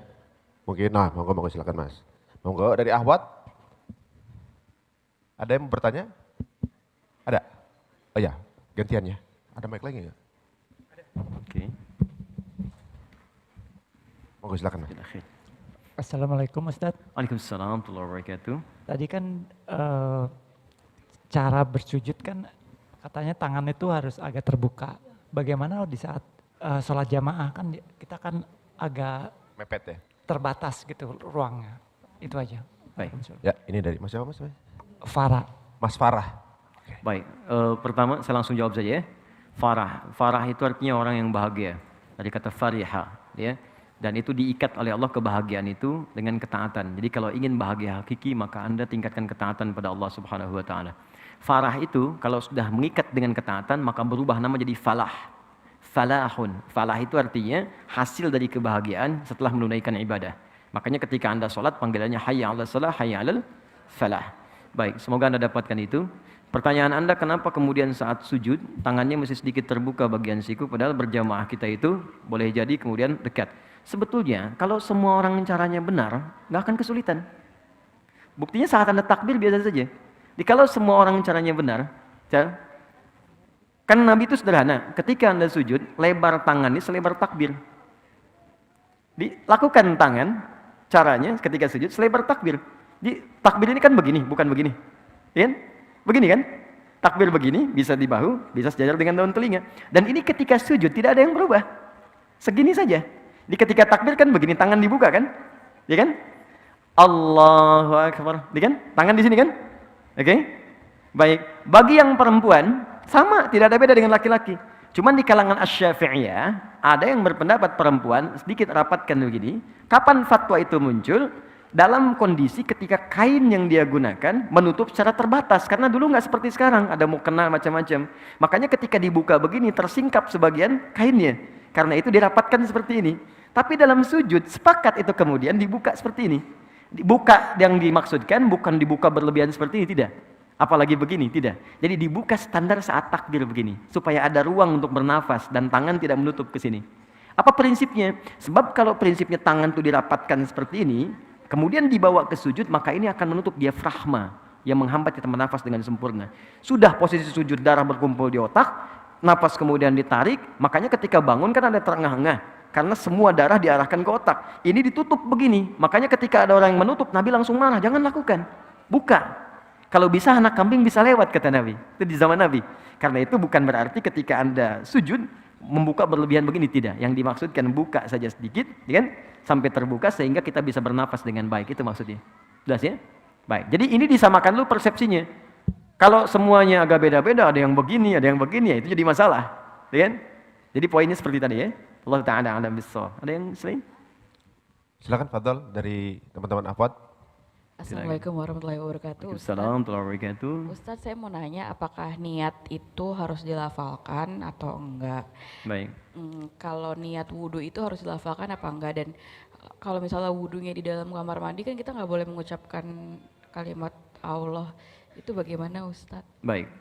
Mungkin, monggo silakan Mas. Monggo dari Ahwat. Ada yang mau bertanya? Ada? Oh ya, gantiannya. Ada mic lagi nggak? Ada. Oke. Monggo silakan Mas. Assalamualaikum Ustadz. Waalaikumsalam warahmatullahi wabarakatuh. Tadi kan cara bersujud kan katanya tangan itu harus agak terbuka. Bagaimana di saat sholat jamaah kan kita kan agak Mepet ya? terbatas gitu ruangnya. Itu aja. Baik. Ya, ini dari Mas siapa Mas? Farah. Mas Farah. Baik, pertama saya langsung jawab saja ya. Farah itu artinya orang yang bahagia. Dari kata fariha, ya. Dan itu diikat oleh Allah kebahagiaan itu dengan ketaatan. Jadi kalau ingin bahagia hakiki maka Anda tingkatkan ketaatan pada Allah Subhanahu wa taala. Farah itu kalau sudah mengikat dengan ketaatan maka berubah nama jadi falah. Falahun. Falah itu artinya hasil dari kebahagiaan setelah menunaikan ibadah. Makanya ketika Anda sholat panggilannya hayya 'alas shalah, hayya 'alal falah. Baik, semoga Anda dapatkan itu. Pertanyaan Anda kenapa kemudian saat sujud tangannya mesti sedikit terbuka bagian siku padahal berjamaah kita itu boleh jadi kemudian dekat. Sebetulnya kalau semua orang caranya benar nggak akan kesulitan. Buktinya saat Anda takbir biasa saja. Jadi kalau semua orang caranya benar, kan Nabi itu sederhana. Ketika Anda sujud, lebar tangannya selebar takbir. Dilakukan tangan caranya ketika sujud selebar takbir. Jadi takbir ini kan begini, bukan begini. Ya kan? Begini kan? Takbir begini, bisa di bahu, bisa sejajar dengan daun telinga. Dan ini ketika sujud tidak ada yang berubah. Segini saja. Di ketika takbir kan begini, tangan dibuka kan? Ya kan? Allahu Akbar. Ya kan? Tangan di sini kan? Oke? Baik. Bagi yang perempuan, sama, tidak ada beda dengan laki-laki. Cuman di kalangan Asy-Syafi'iyah, ada yang berpendapat perempuan, sedikit rapatkan begini, kapan fatwa itu muncul? Dalam kondisi ketika kain yang dia gunakan menutup secara terbatas. Karena dulu nggak seperti sekarang, ada mukena macam-macam. Makanya ketika dibuka begini, tersingkap sebagian kainnya. Karena itu dirapatkan seperti ini. Tapi dalam sujud, sepakat itu kemudian dibuka seperti ini. Dibuka yang dimaksudkan bukan dibuka berlebihan seperti ini, tidak. Apalagi begini, tidak. Jadi dibuka standar saat takbir begini. Supaya ada ruang untuk bernafas dan tangan tidak menutup ke sini. Apa prinsipnya? Sebab kalau prinsipnya tangan itu dirapatkan seperti ini, kemudian dibawa ke sujud, maka ini akan menutup diafragma yang menghambat kita bernafas dengan sempurna. Sudah posisi sujud darah berkumpul di otak, nafas kemudian ditarik, makanya ketika bangun kan ada terengah-engah. Karena semua darah diarahkan ke otak. Ini ditutup begini. Makanya ketika ada orang yang menutup, Nabi langsung marah. Jangan lakukan. Buka. Kalau bisa anak kambing bisa lewat, kata Nabi. Itu di zaman Nabi. Karena itu bukan berarti ketika Anda sujud, membuka berlebihan begini, tidak. Yang dimaksudkan buka saja sedikit, ya kan? Sampai terbuka sehingga kita bisa bernafas dengan baik, itu maksudnya. Jelas ya? Baik. Jadi ini disamakan dulu persepsinya. Kalau semuanya agak beda-beda, ada yang begini, ya itu jadi masalah, ya kan? Jadi poinnya seperti tadi ya. Allah Ta'ala a'lam bissawab. Ada yang selain? Silakan Fadl dari teman-teman Afwad. Assalamualaikum warahmatullahi wabarakatuh. Assalamualaikum warahmatullahi wabarakatuh. Ustadz, saya mau nanya apakah niat itu harus dilafalkan atau enggak? Baik. Kalau niat wudhu itu harus dilafalkan apa enggak? Dan kalau misalnya wudhunya di dalam kamar mandi kan kita nggak boleh mengucapkan kalimat Allah. Itu bagaimana Ustadz? Baik.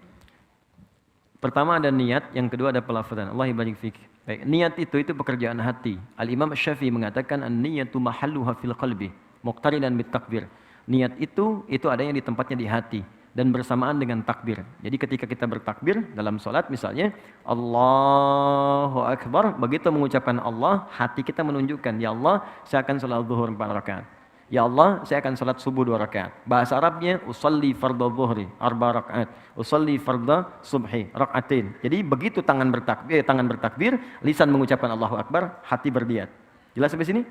Pertama ada niat, yang kedua ada pelafazan. Allah barik fik. Baik, niat itu pekerjaan hati. Al-Imam Syafi'i mengatakan an-niyatu mahalluha fil qalbi, muqtarinan bit takbir. Niat itu adanya di tempatnya di hati dan bersamaan dengan takbir. Jadi ketika kita bertakbir dalam sholat misalnya Allahu Akbar, begitu mengucapkan Allah, hati kita menunjukkan, ya Allah saya akan sholat zuhur 4 rakaat. Ya Allah saya akan sholat subuh 2 rakaat. Bahasa Arabnya usalli fardhu zuhri 4 rakaat, usalli fardhu subhi rakaatin. Jadi begitu tangan bertakbir, lisan mengucapkan Allahu Akbar, hati berniat. Jelas sampai sini?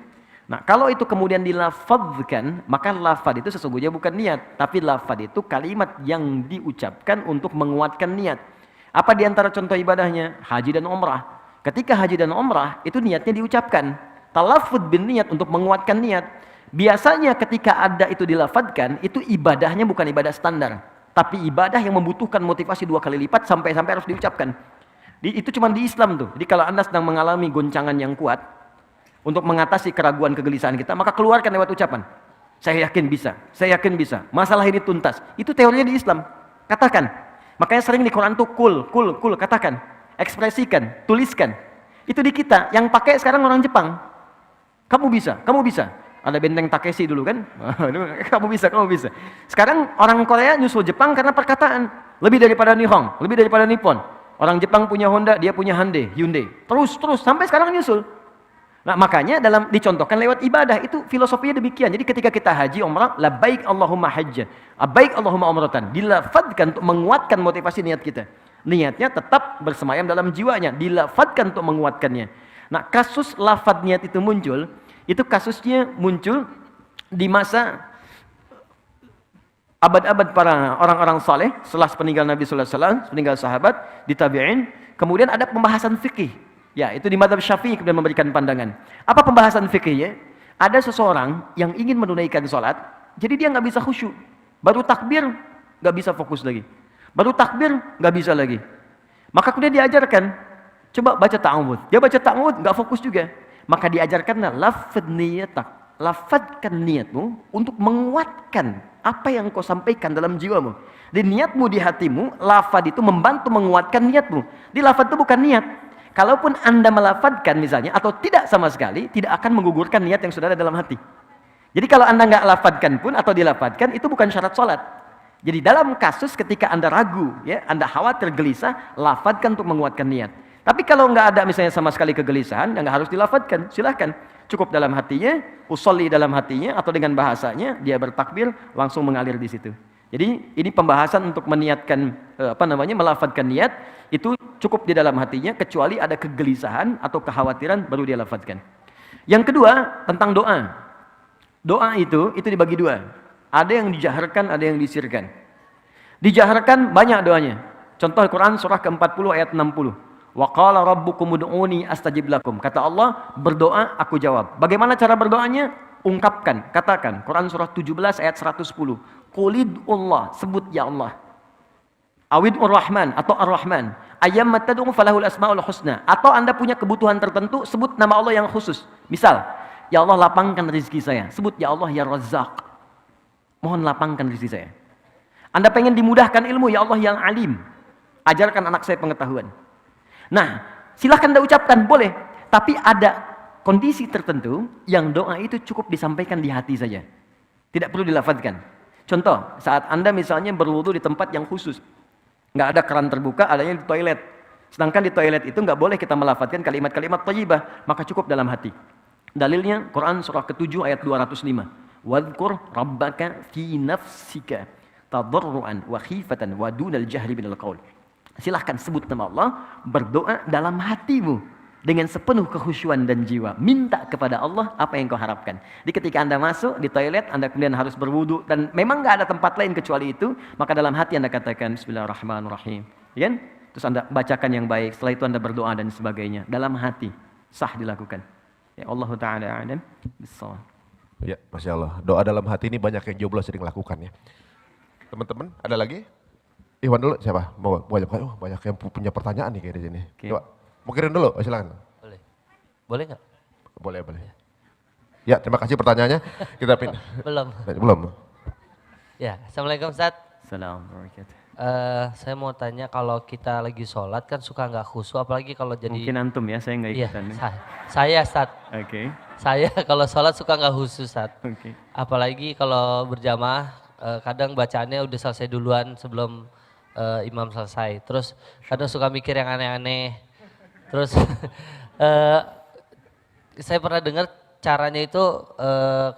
Nah, kalau itu kemudian dilafadzkan, maka lafadz itu sesungguhnya bukan niat, tapi lafadz itu kalimat yang diucapkan untuk menguatkan niat. Apa di antara contoh ibadahnya? Haji dan umrah. Ketika haji dan umrah, itu niatnya diucapkan. Talaffudz bin niat untuk menguatkan niat. Biasanya ketika ada itu dilafadzkan, itu ibadahnya bukan ibadah standar, tapi ibadah yang membutuhkan motivasi 2 kali lipat sampai harus diucapkan. Itu cuma di Islam tuh. Jadi kalau Anda sedang mengalami goncangan yang kuat, untuk mengatasi keraguan kegelisahan kita, maka keluarkan lewat ucapan. Saya yakin bisa. Masalah ini tuntas. Itu teorinya di Islam. Katakan. Makanya sering di Quran tuh kul, katakan. Ekspresikan, tuliskan. Itu di kita. Yang pakai sekarang orang Jepang. Kamu bisa. Ada benteng Takeshi dulu kan? Kamu bisa. Sekarang orang Korea nyusul Jepang karena perkataan. Lebih daripada Nihon, lebih daripada Nippon. Orang Jepang punya Honda, dia punya Hyundai. Terus sampai sekarang nyusul. Nah, makanya dicontohkan lewat ibadah, itu filosofinya demikian. Jadi ketika kita haji umrah, labbaik Allahumma hajja, labbaik Allahumma umratan, dilafadzkan untuk menguatkan motivasi niat kita. Niatnya tetap bersemayam dalam jiwanya, dilafadzkan untuk menguatkannya. Nah, kasus lafadz niat itu muncul, itu kasusnya muncul di masa abad-abad para orang-orang saleh setelah peninggalan Nabi sallallahu alaihi wasallam, peninggal sahabat, di tabi'in, kemudian ada pembahasan fikih. Ya, itu di mazhab Syafi'i kemudian memberikan pandangan. Apa pembahasan fikihnya? Ada seseorang yang ingin menunaikan sholat, jadi dia nggak bisa khusyuk. Baru takbir, nggak bisa fokus lagi. Baru takbir, nggak bisa lagi. Maka kemudian diajarkan, coba baca ta'awudz. Dia baca ta'awudz, nggak fokus juga. Maka diajarkanlah lafadzkan niatmu untuk menguatkan apa yang kau sampaikan dalam jiwamu. Di niatmu di hatimu, lafadz itu membantu menguatkan niatmu. Di lafadz itu bukan niat. Kalaupun Anda melafadzkan misalnya, atau tidak sama sekali, tidak akan menggugurkan niat yang sudah ada dalam hati. Jadi kalau Anda nggak lafadzkan pun, atau dilafadzkan, itu bukan syarat sholat. Jadi dalam kasus ketika Anda ragu, ya, Anda khawatir gelisah, lafadzkan untuk menguatkan niat. Tapi kalau nggak ada misalnya sama sekali kegelisahan, nggak harus dilafadzkan, silahkan. Cukup dalam hatinya, usolli dalam hatinya, atau dengan bahasanya, dia bertakbir, langsung mengalir di situ. Jadi ini pembahasan untuk meniatkan, melafadzkan niat, itu cukup di dalam hatinya, kecuali ada kegelisahan atau kekhawatiran, baru dia lafadzkan. Yang kedua, tentang doa. Doa itu dibagi 2. Ada yang dijaharkan, ada yang disirkan. Dijaharkan banyak doanya. Contoh Quran surah ke-40 ayat 60. Wa qala rabbukum ud'uni astajib lakum. Kata Allah, berdoa aku jawab. Bagaimana cara berdoanya? Ungkapkan, katakan. Quran surah 17 ayat 110. Qulidullah, sebut ya Allah. Awid'ur Rahman atau Ar-Rahman. Ayyamma tad'u falahul asmaul husna. Atau Anda punya kebutuhan tertentu, sebut nama Allah yang khusus. Misal, ya Allah lapangkan rezeki saya. Sebut ya Allah ya Razzaq. Mohon lapangkan rezeki saya. Anda pengen dimudahkan ilmu, ya Allah yang alim. Ajarkan anak saya pengetahuan. Nah, silahkan Anda ucapkan, boleh. Tapi ada kondisi tertentu yang doa itu cukup disampaikan di hati saja. Tidak perlu dilafadzkan. Contoh, saat Anda misalnya berwudu di tempat yang khusus. Nggak ada keran terbuka, adanya di toilet. Sedangkan di toilet itu nggak boleh kita melafadzkan kalimat-kalimat thayyibah, maka cukup dalam hati. Dalilnya Quran surah ke-7 ayat 205. Wadhkur rabbaka fi nafsika tadarruan wa khifatan wa dunal jahri minal qaul. Silahkan sebut nama Allah, berdoa dalam hatimu dengan sepenuh kekhusyuan dan jiwa. Minta kepada Allah apa yang kau harapkan. Jadi ketika Anda masuk di toilet, Anda kemudian harus berwudu dan memang nggak ada tempat lain kecuali itu, maka dalam hati Anda katakan Bismillahirrahmanirrahim. Ya kan? Terus Anda bacakan yang baik, setelah itu Anda berdoa dan sebagainya. Dalam hati, sah dilakukan. Ya Allah Ta'ala a'lam bissawab. Ya, Masya Allah. Doa dalam hati ini banyak yang jomblo sering lakukan ya. Teman-teman, ada lagi? Iwan dulu, siapa? Mau banyak, banyak yang punya pertanyaan nih kayak di sini. Oke. Coba, mau kirim dulu, silakan. Boleh. Boleh nggak? Boleh, boleh. Ya, terima kasih pertanyaannya. Kita pindah. Belum. Belum. Ya, Assalamualaikum Ustaz. Assalamualaikum. Saya mau tanya kalau kita lagi sholat kan suka nggak khusyuk, apalagi kalau jadi... Mungkin antum ya, saya nggak Iya, ikutan. saya Ustaz. Oke. Saya kalau sholat suka nggak khusyuk Ustaz. Oke. Apalagi kalau berjamaah, kadang bacaannya udah selesai duluan sebelum imam selesai. Terus kadang suka mikir yang aneh-aneh. Terus saya pernah dengar caranya itu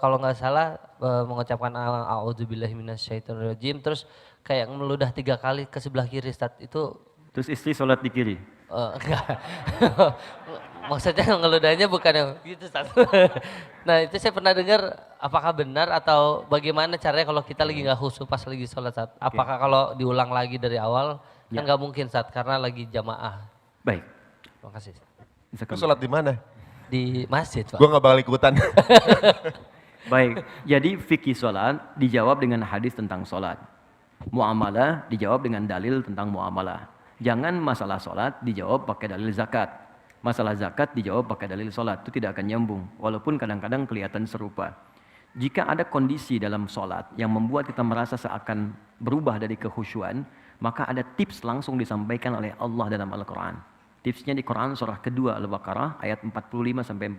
kalau nggak salah mengucapkan a'udzubillahi minasyaitonirrajim terus kayak meludah 3 kali ke sebelah kiri Ustaz. Itu Terus istri sholat di kiri. enggak. Maksudnya ngeludahnya bukan yang gitu Ustaz. Nah itu saya pernah dengar, apakah benar atau bagaimana caranya kalau kita lagi nggak khusyuk pas lagi sholat Ustaz? Apakah kalau diulang lagi dari awal? Kan nggak mungkin Ustaz karena lagi jamaah. Baik. Terima kasih. Lu sholat di mana? Di masjid Pak. Gue gak bakal ikutan. Baik, jadi fikih sholat dijawab dengan hadis tentang sholat. Muamalah dijawab dengan dalil tentang muamalah. Jangan masalah sholat dijawab pakai dalil zakat. Masalah zakat dijawab pakai dalil sholat. Itu tidak akan nyambung, walaupun kadang-kadang kelihatan serupa. Jika ada kondisi dalam sholat yang membuat kita merasa seakan berubah dari kekhusyuan, maka ada tips langsung disampaikan oleh Allah dalam Al-Quran. Tipsnya di Quran surah kedua Al-Baqarah ayat 45-46.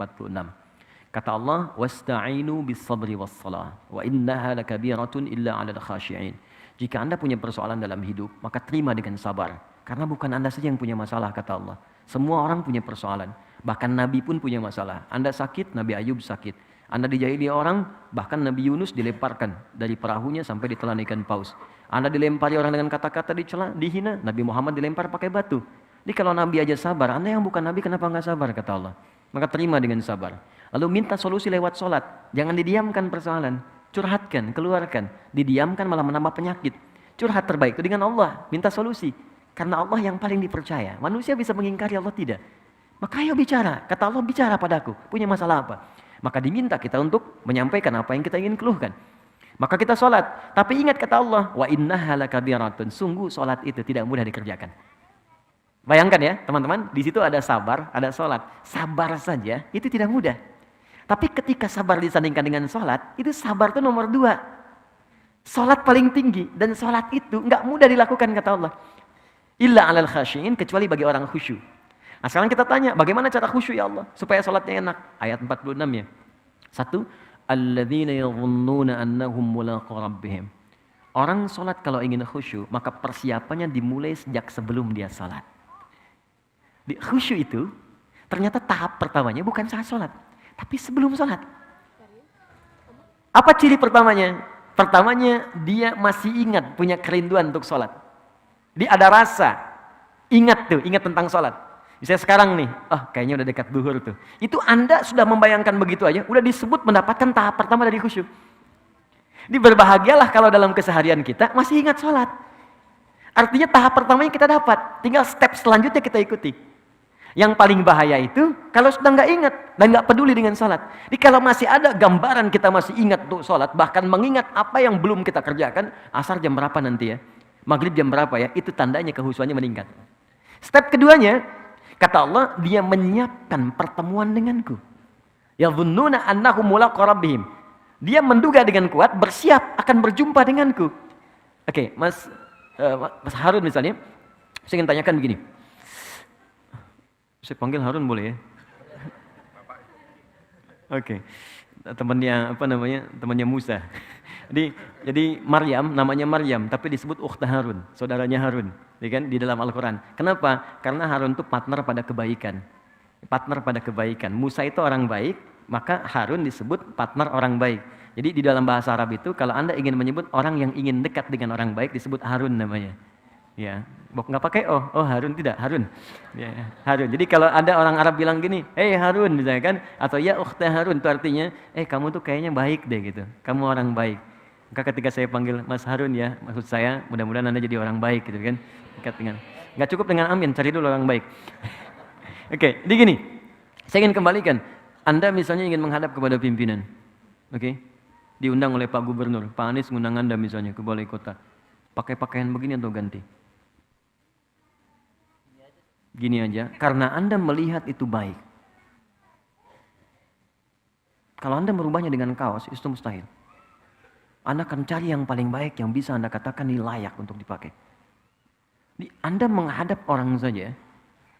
Kata Allah, wasta'inu bis-sabri was-salah wa innaha lakabiratun illa 'alal khashi'in. Jika Anda punya persoalan dalam hidup, maka terima dengan sabar. Karena bukan Anda saja yang punya masalah, kata Allah. Semua orang punya persoalan. Bahkan Nabi pun punya masalah. Anda sakit, Nabi Ayub sakit. Anda dijahili orang, bahkan Nabi Yunus dilemparkan dari perahunya sampai ditelan ikan paus. Anda dilempari orang dengan kata-kata dicela, dihina, Nabi Muhammad dilempar pakai batu. Jadi kalau Nabi aja sabar, Anda yang bukan Nabi kenapa nggak sabar, kata Allah. Maka terima dengan sabar. Lalu minta solusi lewat sholat. Jangan didiamkan persoalan. Curhatkan, keluarkan. Didiamkan malah menambah penyakit. Curhat terbaik itu dengan Allah. Minta solusi. Karena Allah yang paling dipercaya. Manusia bisa mengingkari, Allah tidak. Maka ayo bicara. Kata Allah, bicara padaku. Punya masalah apa? Maka diminta kita untuk menyampaikan apa yang kita ingin keluhkan. Maka kita sholat. Tapi ingat kata Allah, wa innaha lakabiratun. Sungguh sholat itu tidak mudah dikerjakan. Bayangkan ya teman-teman, di situ ada sabar, ada sholat. Sabar saja itu tidak mudah. Tapi ketika sabar disandingkan dengan sholat, itu sabar itu nomor 2. Sholat paling tinggi dan sholat itu nggak mudah dilakukan kata Allah. Illa 'alal khashi'in, kecuali bagi orang khusyuk. Nah sekarang kita tanya, bagaimana cara khusyuk ya Allah supaya sholatnya enak? Ayat 46 ya. 1, alladzina yadhunnuna annahum mulaqu rabbihim. Orang sholat kalau ingin khusyuk, maka persiapannya dimulai sejak sebelum dia sholat. Di khusyuk itu ternyata tahap pertamanya bukan saat sholat, tapi sebelum sholat. Apa ciri pertamanya? Pertamanya dia masih ingat, punya kerinduan untuk sholat. Dia ada rasa, ingat tentang sholat. Misalnya sekarang nih, kayaknya udah dekat duhur tuh. Itu Anda sudah membayangkan begitu aja, udah disebut mendapatkan tahap pertama dari khusyuk. Ini berbahagialah kalau dalam keseharian kita masih ingat sholat. Artinya tahap pertamanya kita dapat, tinggal step selanjutnya kita ikuti. Yang paling bahaya itu kalau sudah nggak ingat dan nggak peduli dengan sholat. Jadi kalau masih ada gambaran kita masih ingat untuk sholat, bahkan mengingat apa yang belum kita kerjakan, asar jam berapa nanti ya, maghrib jam berapa ya, itu tandanya kehusuannya meningkat. Step keduanya, kata Allah, dia menyiapkan pertemuan denganku. Yadhunnuna annahum mulaqu rabbihim. Dia menduga dengan kuat, bersiap akan berjumpa denganku. Oke, Mas Harun misalnya, saya ingin tanyakan begini. Saya panggil Harun boleh ya? Oke. Temannya Musa. Jadi Maryam, namanya Maryam, tapi disebut ukhta Harun, saudaranya Harun, ya kan, di dalam Al-Quran. Kenapa? Karena Harun itu partner pada kebaikan. Musa itu orang baik, maka Harun disebut partner orang baik. Jadi di dalam bahasa Arab itu, kalau Anda ingin menyebut orang yang ingin dekat dengan orang baik, disebut Harun namanya. Ya, Nggak pakai oh Harun, tidak, Harun. Ya, Harun. Jadi kalau ada orang Arab bilang gini, hey Harun misalnya kan, atau ya ukhta Harun, itu artinya, kamu tuh kayaknya baik deh gitu, kamu orang baik. Maka ketika saya panggil Mas Harun ya, maksud saya mudah-mudahan Anda jadi orang baik gitu kan. Nggak cukup dengan amin, cari dulu orang baik. Oke, jadi gini, saya ingin kembalikan, Anda misalnya ingin menghadap kepada pimpinan, oke? Diundang oleh Pak Gubernur, Pak Anies ngundang Anda misalnya ke balai kota, pakai pakaian begini atau ganti? Gini aja, karena Anda melihat itu baik. Kalau Anda merubahnya dengan kaos, itu mustahil. Anda akan cari yang paling baik, yang bisa Anda katakan ini layak untuk dipakai. Anda menghadap orang saja,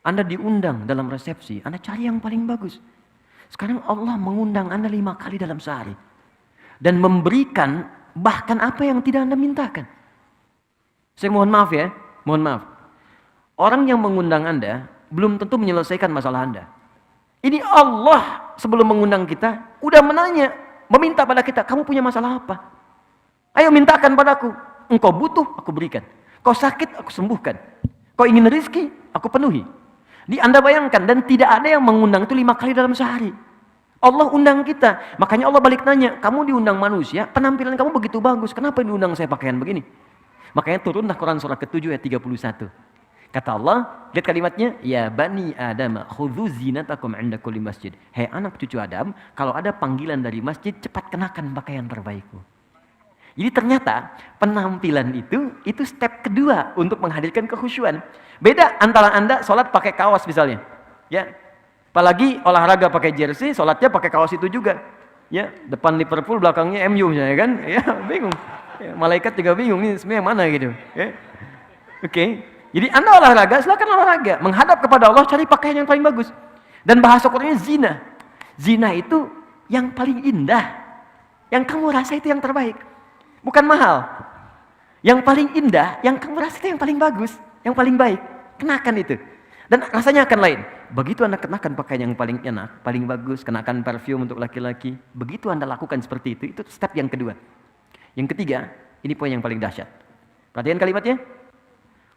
Anda diundang dalam resepsi, Anda cari yang paling bagus. Sekarang Allah mengundang Anda 5 kali dalam sehari. Dan memberikan bahkan apa yang tidak Anda mintakan. Saya mohon maaf ya, mohon maaf. Orang yang mengundang Anda belum tentu menyelesaikan masalah Anda. Ini Allah sebelum mengundang kita, udah menanya, meminta pada kita, kamu punya masalah apa? Ayo mintakan padaku. Engkau butuh, aku berikan. Kau sakit, aku sembuhkan. Kau ingin rezeki, aku penuhi. Anda bayangkan, dan tidak ada yang mengundang itu 5 kali dalam sehari. Allah undang kita. Makanya Allah balik nanya, kamu diundang manusia, penampilan kamu begitu bagus, kenapa diundang saya pakaian begini? Makanya turunlah Quran surah ke-7 ayat 31. Kata Allah, lihat kalimatnya, ya bani Adam, khudzu zinatakum 'inda kulli masjid. Hei anak cucu Adam, kalau ada panggilan dari masjid, cepat kenakan pakaian terbaikmu. Jadi ternyata penampilan itu step kedua untuk menghadirkan kekhusyuan. Beda antara Anda sholat pakai kaos misalnya, ya. Apalagi olahraga pakai jersey, sholatnya pakai kaos itu juga, ya. Depan Liverpool, belakangnya MU misalnya kan, ya bingung. Ya, malaikat juga bingung ini sebenarnya mana gitu. Ya. Oke, jadi Anda olahraga, silakan olahraga, menghadap kepada Allah, cari pakaian yang paling bagus. Dan bahasa Qur'annya zina. Zina itu yang paling indah, yang kamu rasa itu yang terbaik. Bukan mahal. Yang paling indah, yang kamu rasa itu yang paling bagus, yang paling baik. Kenakan itu. Dan rasanya akan lain. Begitu Anda kenakan pakaian yang paling enak, paling bagus, kenakan parfum untuk laki-laki. Begitu Anda lakukan seperti itu step yang kedua. Yang ketiga, ini poin yang paling dahsyat. Perhatikan kalimatnya.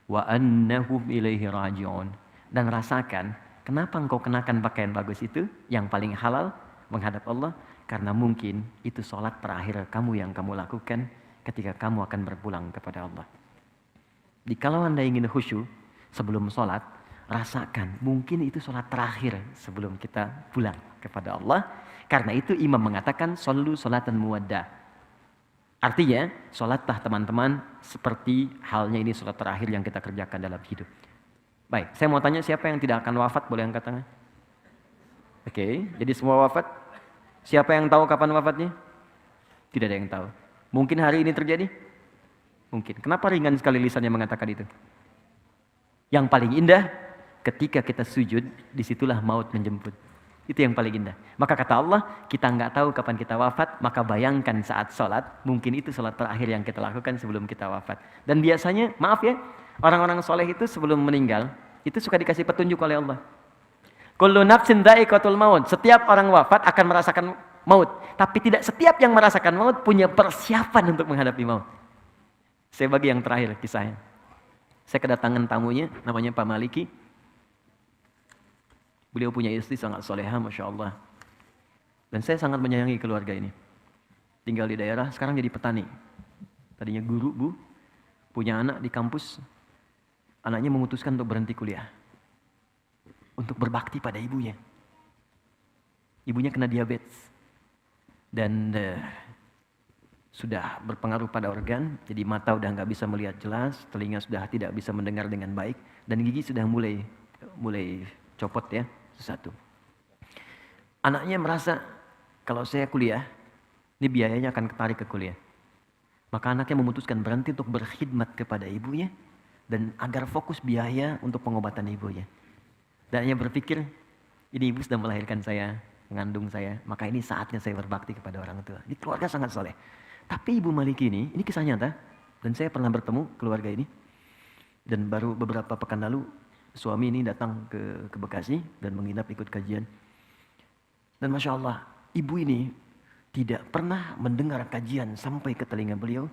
Wa annahum ilaihi raji'un. Dan rasakan, kenapa engkau kenakan pakaian bagus itu, yang paling halal, menghadap Allah, karena mungkin itu sholat terakhir kamu yang kamu lakukan ketika kamu akan berpulang kepada Allah. Kalau Anda ingin khusyuk sebelum sholat, rasakan mungkin itu sholat terakhir sebelum kita pulang kepada Allah. Karena itu imam mengatakan shollu sholatan muwadda. Artinya sholatlah teman-teman seperti halnya ini sholat terakhir yang kita kerjakan dalam hidup. Baik, saya mau tanya siapa yang tidak akan wafat, boleh angkat tangan? Oke, jadi semua wafat. Siapa yang tahu kapan wafatnya? Tidak ada yang tahu. Mungkin hari ini terjadi? Mungkin. Kenapa ringan sekali lisannya mengatakan itu? Yang paling indah, ketika kita sujud, disitulah maut menjemput. Itu yang paling indah. Maka kata Allah, kita nggak tahu kapan kita wafat, maka bayangkan saat sholat, mungkin itu sholat terakhir yang kita lakukan sebelum kita wafat. Dan biasanya, maaf ya, orang-orang soleh itu sebelum meninggal, itu suka dikasih petunjuk oleh Allah. Kullu nafsin dha'iqatul maut. Setiap orang wafat akan merasakan maut. Tapi tidak setiap yang merasakan maut punya persiapan untuk menghadapi maut. Saya bagi yang terakhir kisahnya. Saya kedatangan tamunya, namanya Pak Maliki. Beliau punya istri sangat soleha, Masya Allah. Dan saya sangat menyayangi keluarga ini. Tinggal di daerah, sekarang jadi petani. Tadinya guru, Bu. Punya anak di kampus. Anaknya memutuskan untuk berhenti kuliah. Untuk berbakti pada ibunya. Ibunya kena diabetes. Dan sudah berpengaruh pada organ. Jadi mata udah nggak bisa melihat jelas. Telinga sudah tidak bisa mendengar dengan baik. Dan gigi sudah mulai copot ya. Satu. Anaknya merasa kalau saya kuliah, ini biayanya akan ketarik ke kuliah. Maka anaknya memutuskan berhenti untuk berkhidmat kepada ibunya. Dan agar fokus biaya untuk pengobatan ibunya. Dan hanya berpikir, ini ibu sudah melahirkan saya, mengandung saya, maka ini saatnya saya berbakti kepada orang tua. Ini keluarga sangat soleh. Tapi Ibu Maliki ini kisah nyata, dan saya pernah bertemu keluarga ini. Dan baru beberapa pekan lalu, suami ini datang ke Bekasi dan menginap ikut kajian. Dan Masya Allah, ibu ini tidak pernah mendengar kajian sampai ke telinga beliau,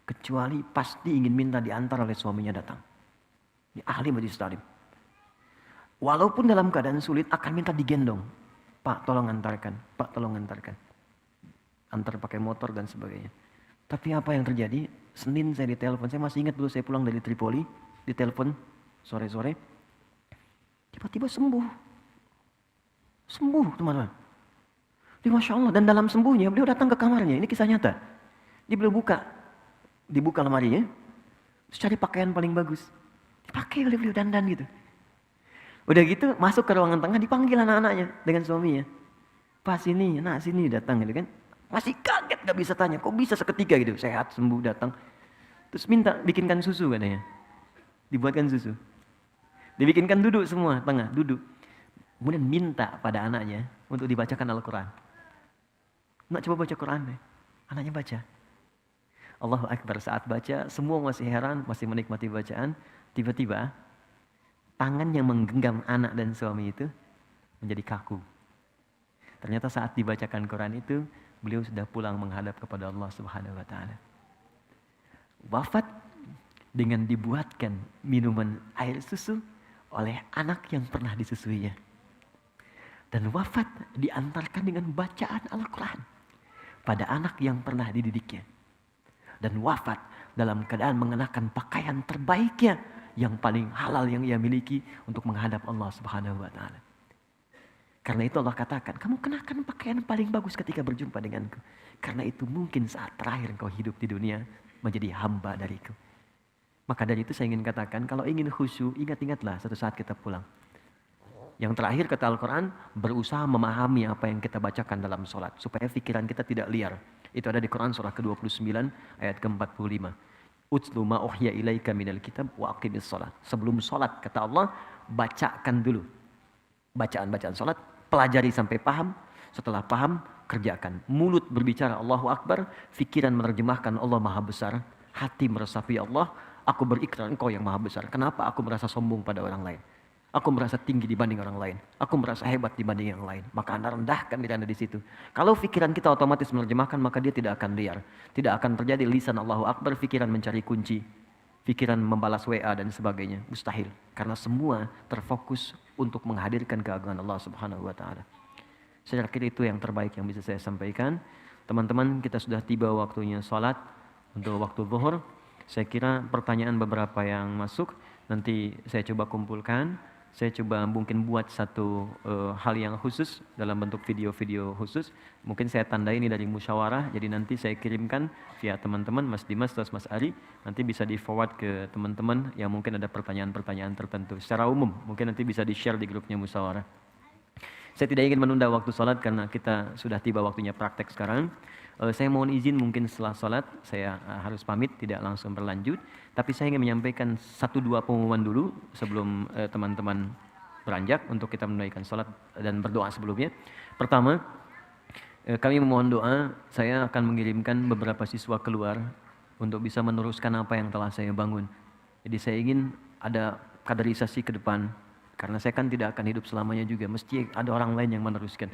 kecuali pasti ingin minta diantar oleh suaminya datang. Ini ahli majelis taklim. Walaupun dalam keadaan sulit akan minta digendong. Pak tolong antarkan, Pak tolong antarkan. Antar pakai motor dan sebagainya. Tapi apa yang terjadi? Senin saya ditelepon, saya masih ingat dulu saya pulang dari Tripoli, ditelepon sore-sore. Tiba-tiba sembuh. Sembuh teman-teman. Jadi Masya Allah, dan dalam sembuhnya beliau datang ke kamarnya, ini kisah nyata. Dia beliau dibuka lemarinya, terus cari pakaian paling bagus. Dipakai oleh beliau dandan gitu. Udah gitu masuk ke ruangan tengah dipanggil anak-anaknya dengan suaminya. Pas sini, nak sini datang gitu kan. Masih kaget gak bisa tanya, kok bisa seketika gitu. Sehat, sembuh, datang. Terus minta bikinkan susu katanya. Dibuatkan susu. Dibikinkan duduk semua, tengah, duduk. Kemudian minta pada anaknya untuk dibacakan Al-Quran. Nak coba baca Quran deh. Anaknya baca. Allahu Akbar, saat baca semua masih heran, masih menikmati bacaan. Tiba-tiba tangan yang menggenggam anak dan suami itu menjadi kaku. Ternyata saat dibacakan Quran itu, beliau sudah pulang menghadap kepada Allah Subhanahu wa taala. Wafat dengan dibuatkan minuman air susu oleh anak yang pernah disusuinya. Dan wafat diantarkan dengan bacaan Al-Quran pada anak yang pernah dididiknya. Dan wafat dalam keadaan mengenakan pakaian terbaiknya yang paling halal yang ia miliki untuk menghadap Allah Subhanahu wa taala. Karena itu Allah katakan, kamu kenakan pakaian paling bagus ketika berjumpa denganku. Karena itu mungkin saat terakhir engkau hidup di dunia menjadi hamba dariku. Maka dari itu saya ingin katakan, kalau ingin khusyuk, ingat-ingatlah satu saat kita pulang. Yang terakhir kata Al-Quran, berusaha memahami apa yang kita bacakan dalam sholat. Supaya pikiran kita tidak liar. Itu ada di Quran surah ke-29 ayat ke-45. Utslu ma uhya ilaika minal kitab wa aqimis sholat. Sebelum sholat kata Allah, bacakan dulu. Bacaan-bacaan sholat, pelajari sampai paham. Setelah paham, kerjakan. Mulut berbicara Allahu Akbar, pikiran menerjemahkan Allah Maha Besar, hati meresapi Allah, aku berikrar engkau yang Maha Besar. Kenapa aku merasa sombong pada orang lain? Aku merasa tinggi dibanding orang lain. Aku merasa hebat dibanding yang lain. Maka Anda rendahkan diri Anda di situ. Kalau pikiran kita otomatis menerjemahkan, maka dia tidak akan liar. Tidak akan terjadi lisan Allahu Akbar, pikiran mencari kunci, pikiran membalas WA dan sebagainya. Mustahil. Karena semua terfokus untuk menghadirkan keagungan Allah Subhanahu wa taala. Saya kira itu yang terbaik yang bisa saya sampaikan. Teman-teman, kita sudah tiba waktunya salat untuk waktu zuhur. Saya kira pertanyaan beberapa yang masuk nanti saya coba kumpulkan. Saya coba mungkin buat satu hal yang khusus dalam bentuk video-video khusus. Mungkin saya tandai ini dari musyawarah, jadi nanti saya kirimkan via teman-teman, Mas Dimas atau Mas Ari. Nanti bisa di-forward ke teman-teman yang mungkin ada pertanyaan-pertanyaan tertentu. Secara umum, mungkin nanti bisa di-share di grupnya musyawarah. Saya tidak ingin menunda waktu sholat karena kita sudah tiba waktunya praktek sekarang. Saya mohon izin mungkin setelah sholat saya harus pamit, tidak langsung berlanjut. Tapi saya ingin menyampaikan 1-2 pengumuman dulu sebelum teman-teman beranjak untuk kita menunaikan sholat dan berdoa sebelumnya. Pertama, kami memohon doa, saya akan mengirimkan beberapa siswa keluar untuk bisa meneruskan apa yang telah saya bangun. Jadi saya ingin ada kaderisasi ke depan, karena saya kan tidak akan hidup selamanya juga, mesti ada orang lain yang meneruskan.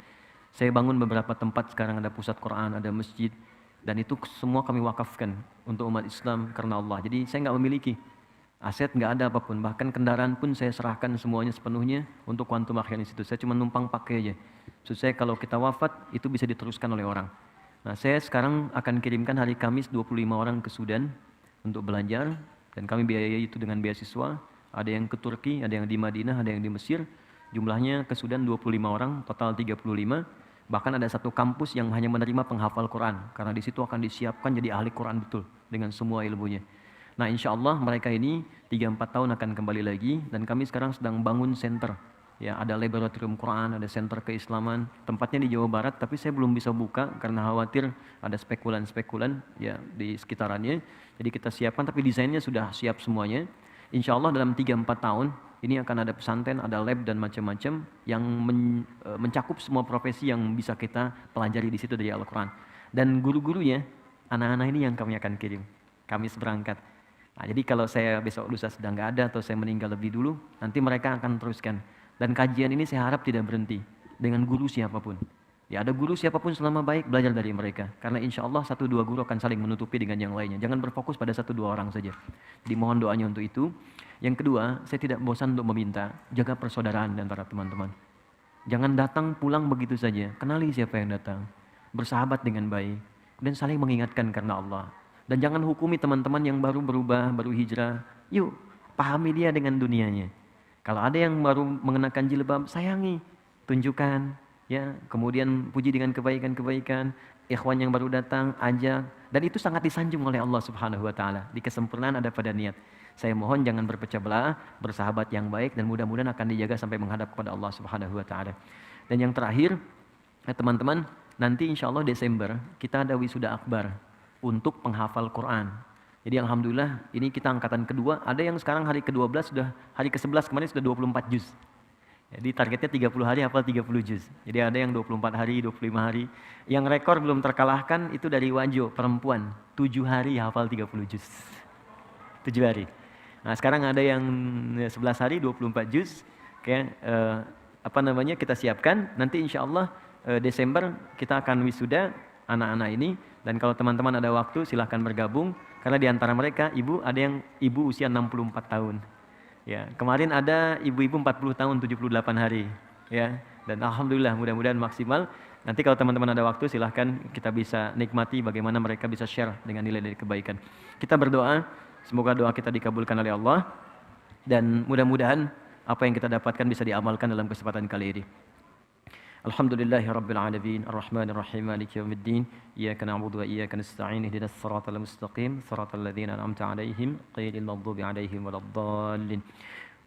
Saya bangun beberapa tempat, sekarang ada pusat Quran, ada masjid, dan itu semua kami wakafkan untuk umat Islam karena Allah. Jadi saya nggak memiliki aset, nggak ada apapun, bahkan kendaraan pun saya serahkan semuanya sepenuhnya untuk Quantum Akhian Institute. Saya cuma numpang pakai aja. Maksud saya kalau kita wafat itu bisa diteruskan oleh orang. Nah, saya sekarang akan kirimkan hari Kamis 25 orang ke Sudan untuk belajar, dan kami biayai itu dengan beasiswa. Ada yang ke Turki, ada yang di Madinah, ada yang di Mesir. Jumlahnya ke Sudan 25 orang, total 35. Bahkan ada satu kampus yang hanya menerima penghafal Quran, karena di situ akan disiapkan jadi ahli Quran betul dengan semua ilmunya. Nah, insya Allah mereka ini 3-4 tahun akan kembali lagi, dan kami sekarang sedang bangun center. Ya, ada laboratorium Quran, ada center keislaman, tempatnya di Jawa Barat, tapi saya belum bisa buka karena khawatir ada spekulan-spekulan ya di sekitarannya. Jadi kita siapkan, tapi desainnya sudah siap semuanya. Insya Allah dalam 3-4 tahun ini akan ada pesantren, ada lab dan macam-macam yang mencakup semua profesi yang bisa kita pelajari di situ dari Al-Quran. Dan guru-gurunya, anak-anak ini yang kami akan kirim. Kamis berangkat. Nah, jadi kalau saya besok lusa sedang nggak ada atau saya meninggal lebih dulu, nanti mereka akan teruskan. Dan kajian ini saya harap tidak berhenti dengan guru siapapun. Ya ada guru siapapun selama baik, belajar dari mereka. Karena insya Allah 1-2 guru akan saling menutupi dengan yang lainnya. Jangan berfokus pada 1-2 orang saja. Jadi mohon doanya untuk itu. Yang kedua, saya tidak bosan untuk meminta, jaga persaudaraan di antara teman-teman. Jangan datang pulang begitu saja. Kenali siapa yang datang. Bersahabat dengan baik. Dan saling mengingatkan karena Allah. Dan jangan hukumi teman-teman yang baru berubah, baru hijrah. Yuk, pahami dia dengan dunianya. Kalau ada yang baru mengenakan jilbab, sayangi, tunjukkan, ya. Kemudian puji dengan kebaikan-kebaikan, ikhwan yang baru datang, ajak, dan itu sangat disanjung oleh Allah Subhanahu wa taala. Di kesempurnaan ada pada niat. Saya mohon jangan berpecah belah, bersahabat yang baik dan mudah-mudahan akan dijaga sampai menghadap kepada Allah Subhanahu wa taala. Dan yang terakhir, teman-teman, nanti insya Allah Desember kita ada wisuda akbar untuk penghafal Quran. Jadi alhamdulillah ini kita angkatan kedua, ada yang sekarang hari ke-12 sudah, hari ke-11 kemarin sudah 24 juz. Jadi targetnya 30 hari hafal 30 juz. Jadi ada yang 24 hari, 25 hari. Yang rekor belum terkalahkan itu dari Wajo, perempuan. 7 hari hafal 30 juz. 7 hari. Nah sekarang ada yang 11 hari, 24 juz. Kita siapkan. Nanti insya Allah Desember kita akan wisuda anak-anak ini. Dan kalau teman-teman ada waktu silahkan bergabung. Karena di antara mereka ada yang ibu usia 64 tahun. Ya, kemarin ada ibu-ibu 40 tahun 78 hari, ya. Dan alhamdulillah mudah-mudahan maksimal. Nanti kalau teman-teman ada waktu silahkan kita bisa nikmati bagaimana mereka bisa share dengan nilai-nilai kebaikan. Kita berdoa, semoga doa kita dikabulkan oleh Allah dan mudah-mudahan apa yang kita dapatkan bisa diamalkan dalam kesempatan kali ini. Alhamdulillahi Rabbil Alamin, Ar-Rahmanir Rahim, Maliki Yawmiddin, Iyyaka na'budu wa iyyaka nasta'in, ihdinas siratal mustaqim, siratal ladzina an'amta 'alaihim, ghairil maghdubi 'alaihim waladdallin.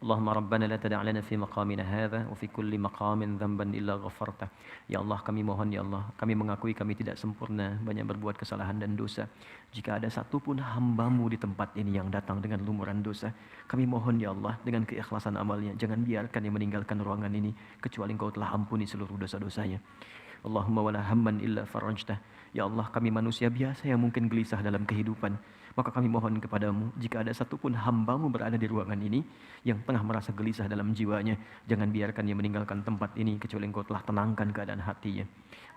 Allahumma rabbana la tada' lana fi maqamina hadha wa fi kulli maqamin dhanban illa ghafarta. Ya Allah kami mohon ya Allah, kami mengakui kami tidak sempurna, banyak berbuat kesalahan dan dosa. Jika ada satu pun hamba-Mu di tempat ini yang datang dengan lumuran dosa, kami mohon ya Allah dengan keikhlasan amalnya, jangan biarkan dia meninggalkan ruangan ini kecuali Engkau telah ampuni seluruh dosa-dosanya. Allahumma wala hamman illa farajtah. Ya Allah kami manusia biasa yang mungkin gelisah dalam kehidupan. Maka kami mohon kepadamu, jika ada satupun hamba-Mu berada di ruangan ini yang tengah merasa gelisah dalam jiwanya, jangan biarkan dia meninggalkan tempat ini kecuali Engkau telah tenangkan keadaan hatinya.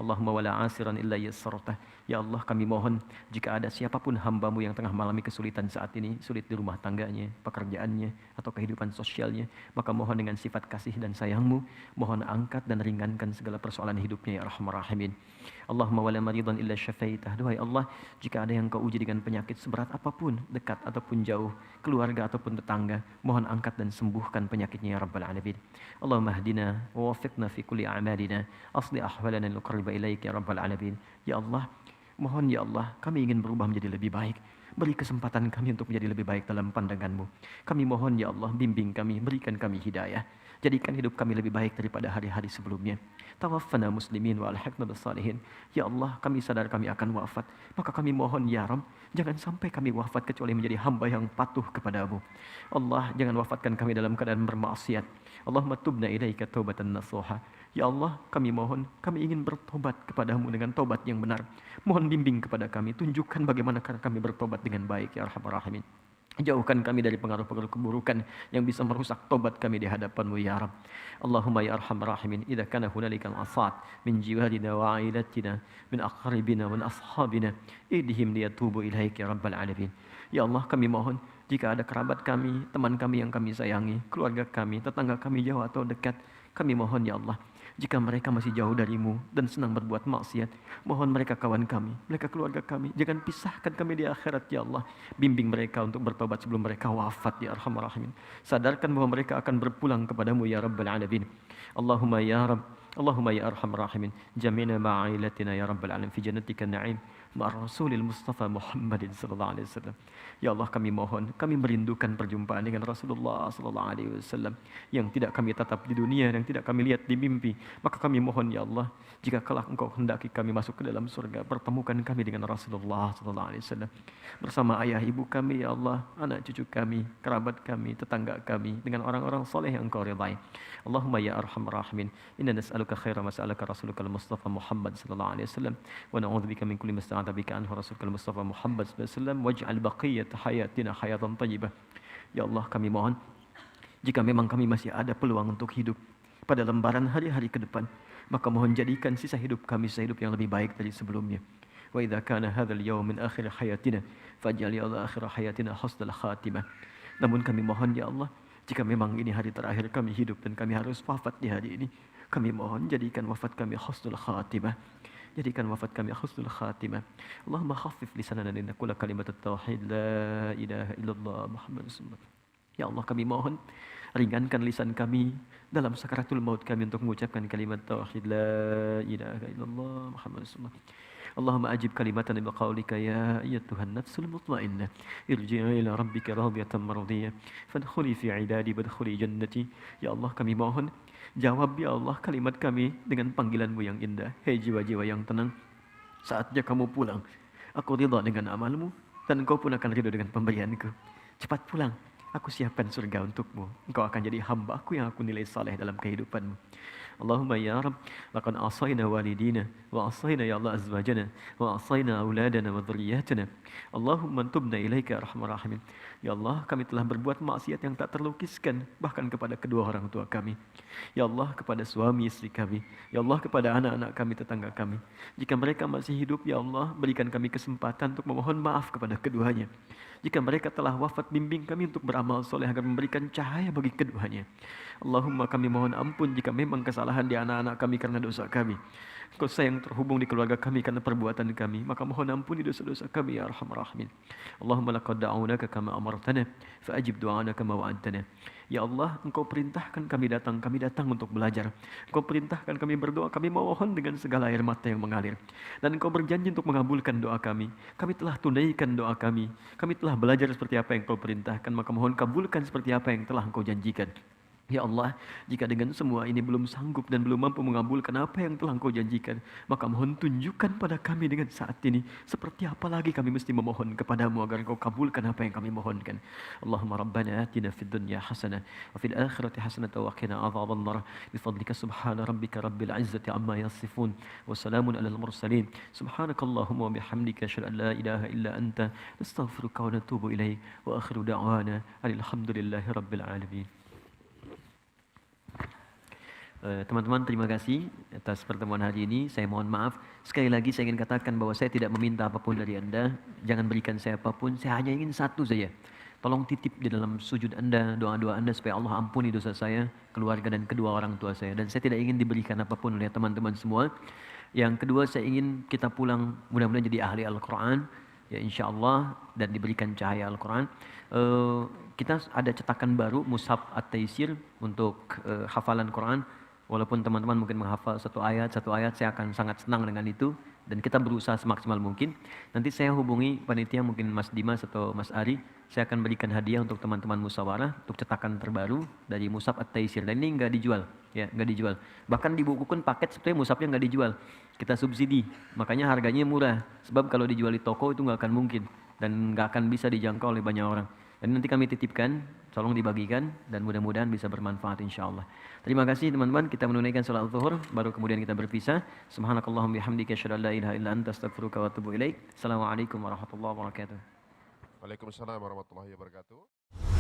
Allahumma wala asiran illa yassartah. Ya Allah kami mohon, jika ada siapapun hamba-Mu yang tengah mengalami kesulitan saat ini, sulit di rumah tangganya, pekerjaannya, atau kehidupan sosialnya, maka mohon dengan sifat kasih dan sayang-Mu, mohon angkat dan ringankan segala persoalan hidupnya ya Arhamar Rahimin. Allahumma wala maridan illa syafaitah. Duhai Allah, jika ada yang Kau uji dengan penyakit seberat apapun, dekat ataupun jauh, keluarga ataupun tetangga, mohon angkat dan sembuhkan penyakitnya ya Rabbal Alamin. Allahumma hdina wa wafiqna fi kulli a'malina, asli ahwalana nuqarriba ilaik ya Rabbal Alamin. Ya Allah, mohon ya Allah, kami ingin berubah menjadi lebih baik. Beri kesempatan kami untuk menjadi lebih baik dalam pandangan-Mu. Kami mohon ya Allah, bimbing kami, berikan kami hidayah. Jadikan hidup kami lebih baik daripada hari-hari sebelumnya. Tawaffana muslimin wa alhaqna bis-salihin. Ya Allah, kami sadar kami akan wafat. Maka kami mohon ya Rabb, jangan sampai kami wafat kecuali menjadi hamba yang patuh kepada-Mu. Allah, jangan wafatkan kami dalam keadaan bermaksiat. Allahumma tubna ilaika taubatan nasuha. Ya Allah, kami mohon, kami ingin bertobat kepada-Mu dengan tobat yang benar. Mohon bimbing kepada kami, tunjukkan bagaimana cara kami bertobat dengan baik ya Arhamar Rahimin. Jauhkan kami dari pengaruh-pengaruh keburukan yang bisa merusak tobat kami di hadapan-Mu ya Rabb. Allahumma ya Arhamar Rahimin, idza kana hunalika al-asad min jiwarina wa ailatina min aqribina wa ashabina idhim liyatubu ilaik ya Rabbal Alamin. Ya Allah, kami mohon jika ada kerabat kami, teman kami yang kami sayangi, keluarga kami, tetangga kami jauh atau dekat, kami mohon ya Allah, jika mereka masih jauh dari-Mu dan senang berbuat maksiat, mohon mereka kawan kami, mereka keluarga kami, jangan pisahkan kami di akhirat ya Allah. Bimbing mereka untuk bertobat sebelum mereka wafat ya Arhamar Rahimin. Sadarkan bahwa mereka akan berpulang kepada-Mu ya Rabbal Alamin. Allahumma ya Rabb, Allahumma ya Arhamar Rahimin, jami'na ma'ilatina ya Rabbal Alamin fi jannatika na'im ma'ar Rasulil Mustafa Muhammadin sallallahu alaihi wasallam. Ya Allah kami mohon, kami merindukan perjumpaan dengan Rasulullah sallallahu alaihi wasallam yang tidak kami tatap di dunia, yang tidak kami lihat di mimpi. Maka kami mohon ya Allah, jika kelak Engkau hendaki kami masuk ke dalam surga, pertemukan kami dengan Rasulullah sallallahu alaihi wasallam bersama ayah ibu kami ya Allah, anak cucu kami, kerabat kami, tetangga kami, dengan orang-orang soleh yang Engkau ridai. Allahumma ya Arhamar Rahimin, inna nas'aluka khaira ma sa'alaka Rasulukal Mustafa Muhammad sallallahu alaihi wasallam wa na'udzubika min kulli ma sta'adha bika anhu Rasulukal Mustafa Muhammad sallallahu alaihi wasallam waj'al baqiyat hayatina hayatan thayyibah. Ya Allah kami mohon, jika memang kami masih ada peluang untuk hidup pada lembaran hari-hari ke depan, Maka mohon jadikan sisa hidup kami sisa hidup yang lebih baik dari sebelumnya. Wa idza kana hadzal yaum min akhir hayatina faj'al ya Allah akhir hayatina husnul khatimah. Namun kami mohon ya Allah, jika memang ini hari terakhir kami hidup dan kami harus wafat di hari ini, kami mohon jadikan wafat kami husnul khatimah. Jadikan wafat kami husnul khatimah. Allahumma khaffif lisanana min kulli kalimat tauhid la ilaha illallah Muhammad rasulullah. Ya Allah, kami mohon ringankan lisan kami dalam sakaratul maut kami untuk mengucapkan kalimat tauhid la ilaha illallah Muhammad rasulullah. Allahumma ajib kalimatan bi qaulika ya ayyatuhan nafsul mutmainnah irji'i ila rabbika radiyatan mardiyah fadkhuli fi ibadi wadkhuli jannati. Ya Allah, kami mohon jawab ya Allah kalimat kami dengan panggilanmu yang indah. Hei jiwa-jiwa yang tenang, saatnya kamu pulang. Aku ridha dengan amalmu dan engkau pun akan ridha dengan pemberianku. Cepat pulang, aku siapkan surga untukmu. Engkau akan jadi hamba-Ku yang aku nilai saleh dalam kehidupanmu. Allahumma ya Rabb, laqad asayna walidina wa asayna ya Allah azwajana wa asayna auladana wa dhurriyyatana. Allahumma tubna ilaika arhamar rahimin. Ya Allah, kami telah berbuat maksiat yang tak terlukiskan bahkan kepada kedua orang tua kami. Ya Allah, kepada suami istri kami. Ya Allah, kepada anak-anak kami, tetangga kami. Jika mereka masih hidup, ya Allah, berikan kami kesempatan untuk memohon maaf kepada keduanya. Jika mereka telah wafat, bimbing kami untuk beramal soleh agar memberikan cahaya bagi keduanya. Allahumma, kami mohon ampun jika memang kesalahan di anak-anak kami karena dosa kami. Engkau sayang terhubung di keluarga kami karena perbuatan kami, maka mohon ampuni dosa-dosa kami ya arhamar rahimin. Allahumma laqad da'awnaka kama amartana fa'ajib du'ana kama wa'adtana. Ya Allah, Engkau perintahkan kami datang untuk belajar. Engkau perintahkan kami berdoa, kami mohon dengan segala air mata yang mengalir. Dan Engkau berjanji untuk mengabulkan doa kami. Kami telah tunaikan doa kami. Kami telah belajar seperti apa yang Engkau perintahkan, maka mohon kabulkan seperti apa yang telah Engkau janjikan. Ya Allah, jika dengan semua ini belum sanggup dan belum mampu mengabulkan apa yang telah Engkau janjikan, maka mohon tunjukkan pada kami dengan saat ini seperti apa lagi kami mesti memohon kepadamu agar Engkau kabulkan apa yang kami mohonkan. Allahumma rabbana atina fid dunya hasanah wa fil akhirati hasanah wa qina adzabannar bi fadlika subhana rabbika rabbil izzati amma yasifun wa salamun alal mursalin subhanakallahumma wa bihamdika asyhadu an la ilaha illa anta nastaghfiruka wa natubu ilaik wa akhiru da'wana alhamdulillahi rabbil alamin. Teman-teman, terima kasih atas pertemuan hari ini. Saya mohon maaf. Sekali lagi saya ingin katakan bahwa saya tidak meminta apapun dari Anda. Jangan berikan saya apapun. Saya hanya ingin satu saja. Tolong titip di dalam sujud Anda, doa-doa Anda supaya Allah ampuni dosa saya, keluarga dan kedua orang tua saya. Dan saya tidak ingin diberikan apapun oleh teman-teman semua. Yang kedua, saya ingin kita pulang mudah-mudahan jadi ahli Al-Quran. Ya insya Allah, dan diberikan cahaya Al-Quran. Kita ada cetakan baru, Mushaf At-Taisir untuk hafalan Quran. Walaupun teman-teman mungkin menghafal satu ayat, saya akan sangat senang dengan itu. Dan kita berusaha semaksimal mungkin. Nanti saya hubungi panitia, mungkin Mas Dimas atau Mas Ari. Saya akan berikan hadiah untuk teman-teman musyawarah, untuk cetakan terbaru dari Mushaf At-Taisir. Dan ini nggak dijual, ya nggak dijual. Bahkan di buku kun paket sebetulnya mushafnya nggak dijual. Kita subsidi, makanya harganya murah. Sebab kalau dijual di toko itu nggak akan mungkin. Dan nggak akan bisa dijangkau oleh banyak orang. Dan nanti kami titipkan, tolong dibagikan dan mudah-mudahan bisa bermanfaat insyaallah. Terima kasih teman-teman, kita menunaikan salat zuhur baru kemudian kita berpisah. Subhanakallahumma bihamdika asyhadu an la ilaha illa anta astaghfiruka wa atubu ilaik. Assalamualaikum warahmatullahi wabarakatuh. Waalaikumsalam warahmatullahi wabarakatuh.